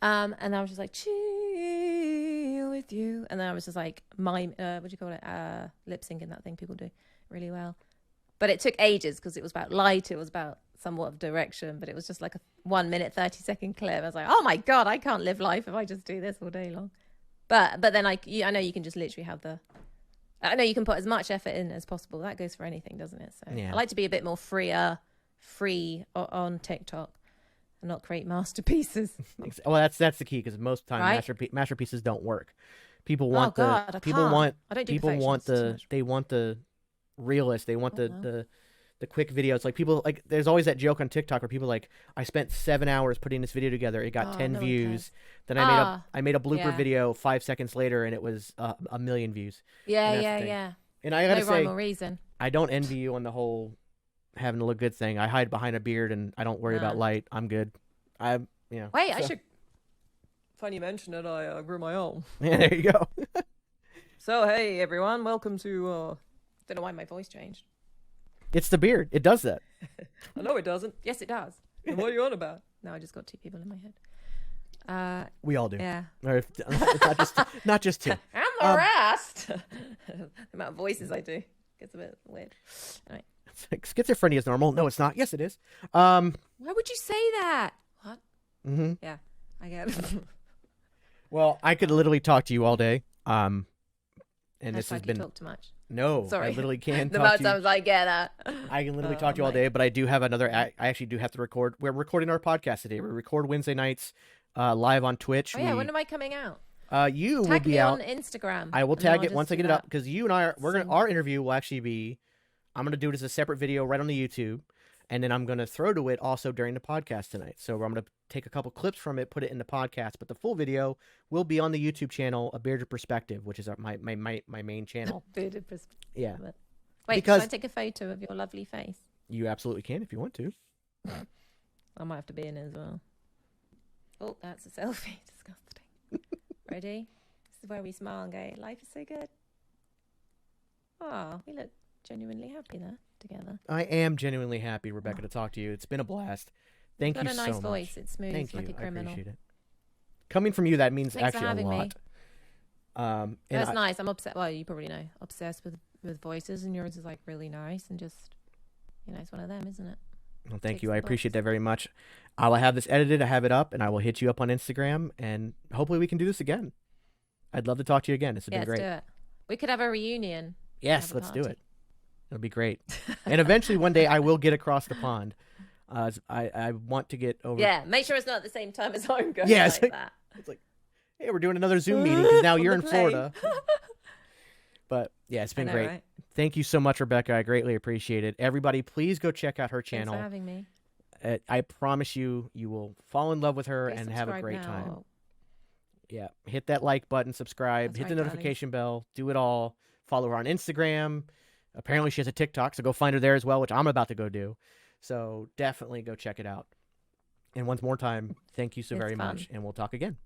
Speaker 1: and I was just like "Chill With You," and then I was just like what do you call it, lip syncing that thing people do really well. But it took ages because it was about light, it was about somewhat of direction, but it was just like a 1 minute 30-second clip. I was like, oh my god, I can't live life if I just do this all day long. But then I know you can just literally have I know you can put as much effort in as possible. That goes for anything, doesn't it? So
Speaker 2: Yeah.
Speaker 1: I like to be a bit more free on TikTok and not create masterpieces.
Speaker 2: Well, that's the key, because most of the time
Speaker 1: Right?
Speaker 2: masterpieces don't work. People want
Speaker 1: God, I
Speaker 2: people
Speaker 1: can't.
Speaker 2: want
Speaker 1: I don't do
Speaker 2: people want
Speaker 1: perfection, it's too much.
Speaker 2: they want the realist. They want
Speaker 1: Oh, no.
Speaker 2: the quick videos. Like people like there's always that joke on TikTok where people are like, I spent 7 hours putting this video together. It got
Speaker 1: Oh,
Speaker 2: 10
Speaker 1: no one
Speaker 2: views.
Speaker 1: cares.
Speaker 2: Then I made a blooper
Speaker 1: yeah.
Speaker 2: video 5 seconds later, and it was 1 million views.
Speaker 1: Yeah,
Speaker 2: that's the
Speaker 1: yeah,
Speaker 2: thing.
Speaker 1: yeah.
Speaker 2: And I gotta
Speaker 1: No
Speaker 2: say,
Speaker 1: rhyme or reason.
Speaker 2: I don't envy you on the whole having to look good thing. I hide behind a beard and I don't worry about
Speaker 1: Nah.
Speaker 2: light. I'm good. You know.
Speaker 1: Wait, I
Speaker 2: so-
Speaker 1: should.
Speaker 3: Funny you mention it, I grew my own.
Speaker 2: Yeah, there you go.
Speaker 3: So, hey, everyone, welcome to,
Speaker 1: Don't know why my voice changed.
Speaker 2: It's the beard. It does that.
Speaker 3: I know it doesn't.
Speaker 1: Yes, it does.
Speaker 3: And what are you on about?
Speaker 1: No, I just got two people in my head.
Speaker 2: We all do.
Speaker 1: Yeah.
Speaker 2: Or if, not just two.
Speaker 1: I'm harassed. The amount of voices I do gets a bit weird. Anyway.
Speaker 2: It's like, schizophrenia is normal. No, it's not. Yes, it is.
Speaker 1: Why would you say that? What?
Speaker 2: Mm-hmm.
Speaker 1: Yeah, I get it.
Speaker 2: Well, I could literally talk to you all day. And this has
Speaker 1: Hashtag you
Speaker 2: been
Speaker 1: talk too much.
Speaker 2: no.
Speaker 1: Sorry.
Speaker 2: I literally can
Speaker 1: The
Speaker 2: talk
Speaker 1: amount
Speaker 2: to
Speaker 1: of
Speaker 2: you.
Speaker 1: times I get that.
Speaker 2: I can literally
Speaker 1: Oh,
Speaker 2: talk to you all
Speaker 1: my-
Speaker 2: day, but I do have another. I actually do have to record. We're recording our podcast today. We record Wednesday nights, live on Twitch.
Speaker 1: Oh yeah, when am I coming out?
Speaker 2: You will
Speaker 1: Tag
Speaker 2: be
Speaker 1: me
Speaker 2: out.
Speaker 1: on Instagram.
Speaker 2: I will
Speaker 1: and then
Speaker 2: tag
Speaker 1: I'll
Speaker 2: it once
Speaker 1: just
Speaker 2: I get
Speaker 1: do
Speaker 2: it up,
Speaker 1: that.
Speaker 2: because you and I we're gonna
Speaker 1: Soon.
Speaker 2: our interview will actually be. I'm gonna do it as a separate video right on the YouTube, and then I'm gonna throw to it also during the podcast tonight. So I'm gonna take a couple clips from it, put it in the podcast, but the full video will be on the YouTube channel, A Bearded Perspective, which is my main channel.
Speaker 1: Bearded perspective.
Speaker 2: Yeah,
Speaker 1: Wait,
Speaker 2: Because-
Speaker 1: should I take a photo of your lovely face?
Speaker 2: you absolutely can if you want to.
Speaker 1: I might have to be in it as well. Oh, that's a selfie. Disgusting. Ready? This is where we smile and go, life is so good. Oh, we look genuinely happy there together.
Speaker 2: I am genuinely happy, Rebecca, to talk to you. It's been a blast. Thank
Speaker 1: You've
Speaker 2: you
Speaker 1: got a nice
Speaker 2: so
Speaker 1: voice.
Speaker 2: much.
Speaker 1: It's smooth
Speaker 2: Thank
Speaker 1: like
Speaker 2: you.
Speaker 1: a
Speaker 2: I
Speaker 1: criminal.
Speaker 2: appreciate it. Coming from you, that means
Speaker 1: Thanks for
Speaker 2: actually a
Speaker 1: having me.
Speaker 2: lot. And
Speaker 1: That's nice. I'm obsessed. Well, you probably know, obsessed with voices, and yours is like really nice and just, it's one of them, isn't it?
Speaker 2: Well, thank
Speaker 1: Ticks
Speaker 2: you.
Speaker 1: the
Speaker 2: I appreciate
Speaker 1: box.
Speaker 2: that very much. I will have this edited. I have it up, and I will hit you up on Instagram, and hopefully we can do this again. I'd love to talk to you again. This has
Speaker 1: Yeah,
Speaker 2: been
Speaker 1: let's
Speaker 2: great.
Speaker 1: do it. We could have a reunion.
Speaker 2: Yes,
Speaker 1: have a
Speaker 2: let's do
Speaker 1: party.
Speaker 2: it. It'll be great. And eventually, one day, I will get across the pond. I want to get over.
Speaker 1: Yeah, make sure it's not at the same time as I'm going
Speaker 2: Yeah, it's
Speaker 1: like
Speaker 2: like-
Speaker 1: that.
Speaker 2: It's like, hey, we're doing another Zoom meeting because now
Speaker 1: On
Speaker 2: you're
Speaker 1: the
Speaker 2: in
Speaker 1: plane.
Speaker 2: Florida. But yeah, it's
Speaker 1: I
Speaker 2: been
Speaker 1: know,
Speaker 2: great.
Speaker 1: right?
Speaker 2: Thank you so much, Rebecca. I greatly appreciate it. Everybody, please go check out her
Speaker 1: Thanks
Speaker 2: channel.
Speaker 1: for having me.
Speaker 2: I promise you, you will fall in love with her
Speaker 1: Please
Speaker 2: and have a
Speaker 1: subscribe
Speaker 2: great
Speaker 1: now.
Speaker 2: time. Yeah, hit that like button, subscribe,
Speaker 1: That's
Speaker 2: hit the
Speaker 1: right, darlings.
Speaker 2: notification bell, do it all. Follow her on Instagram. Apparently, she has a TikTok, so go find her there as well, which I'm about to go do. So definitely go check it out. And once more time, thank you so
Speaker 1: It's
Speaker 2: very
Speaker 1: fun.
Speaker 2: much, and we'll talk again.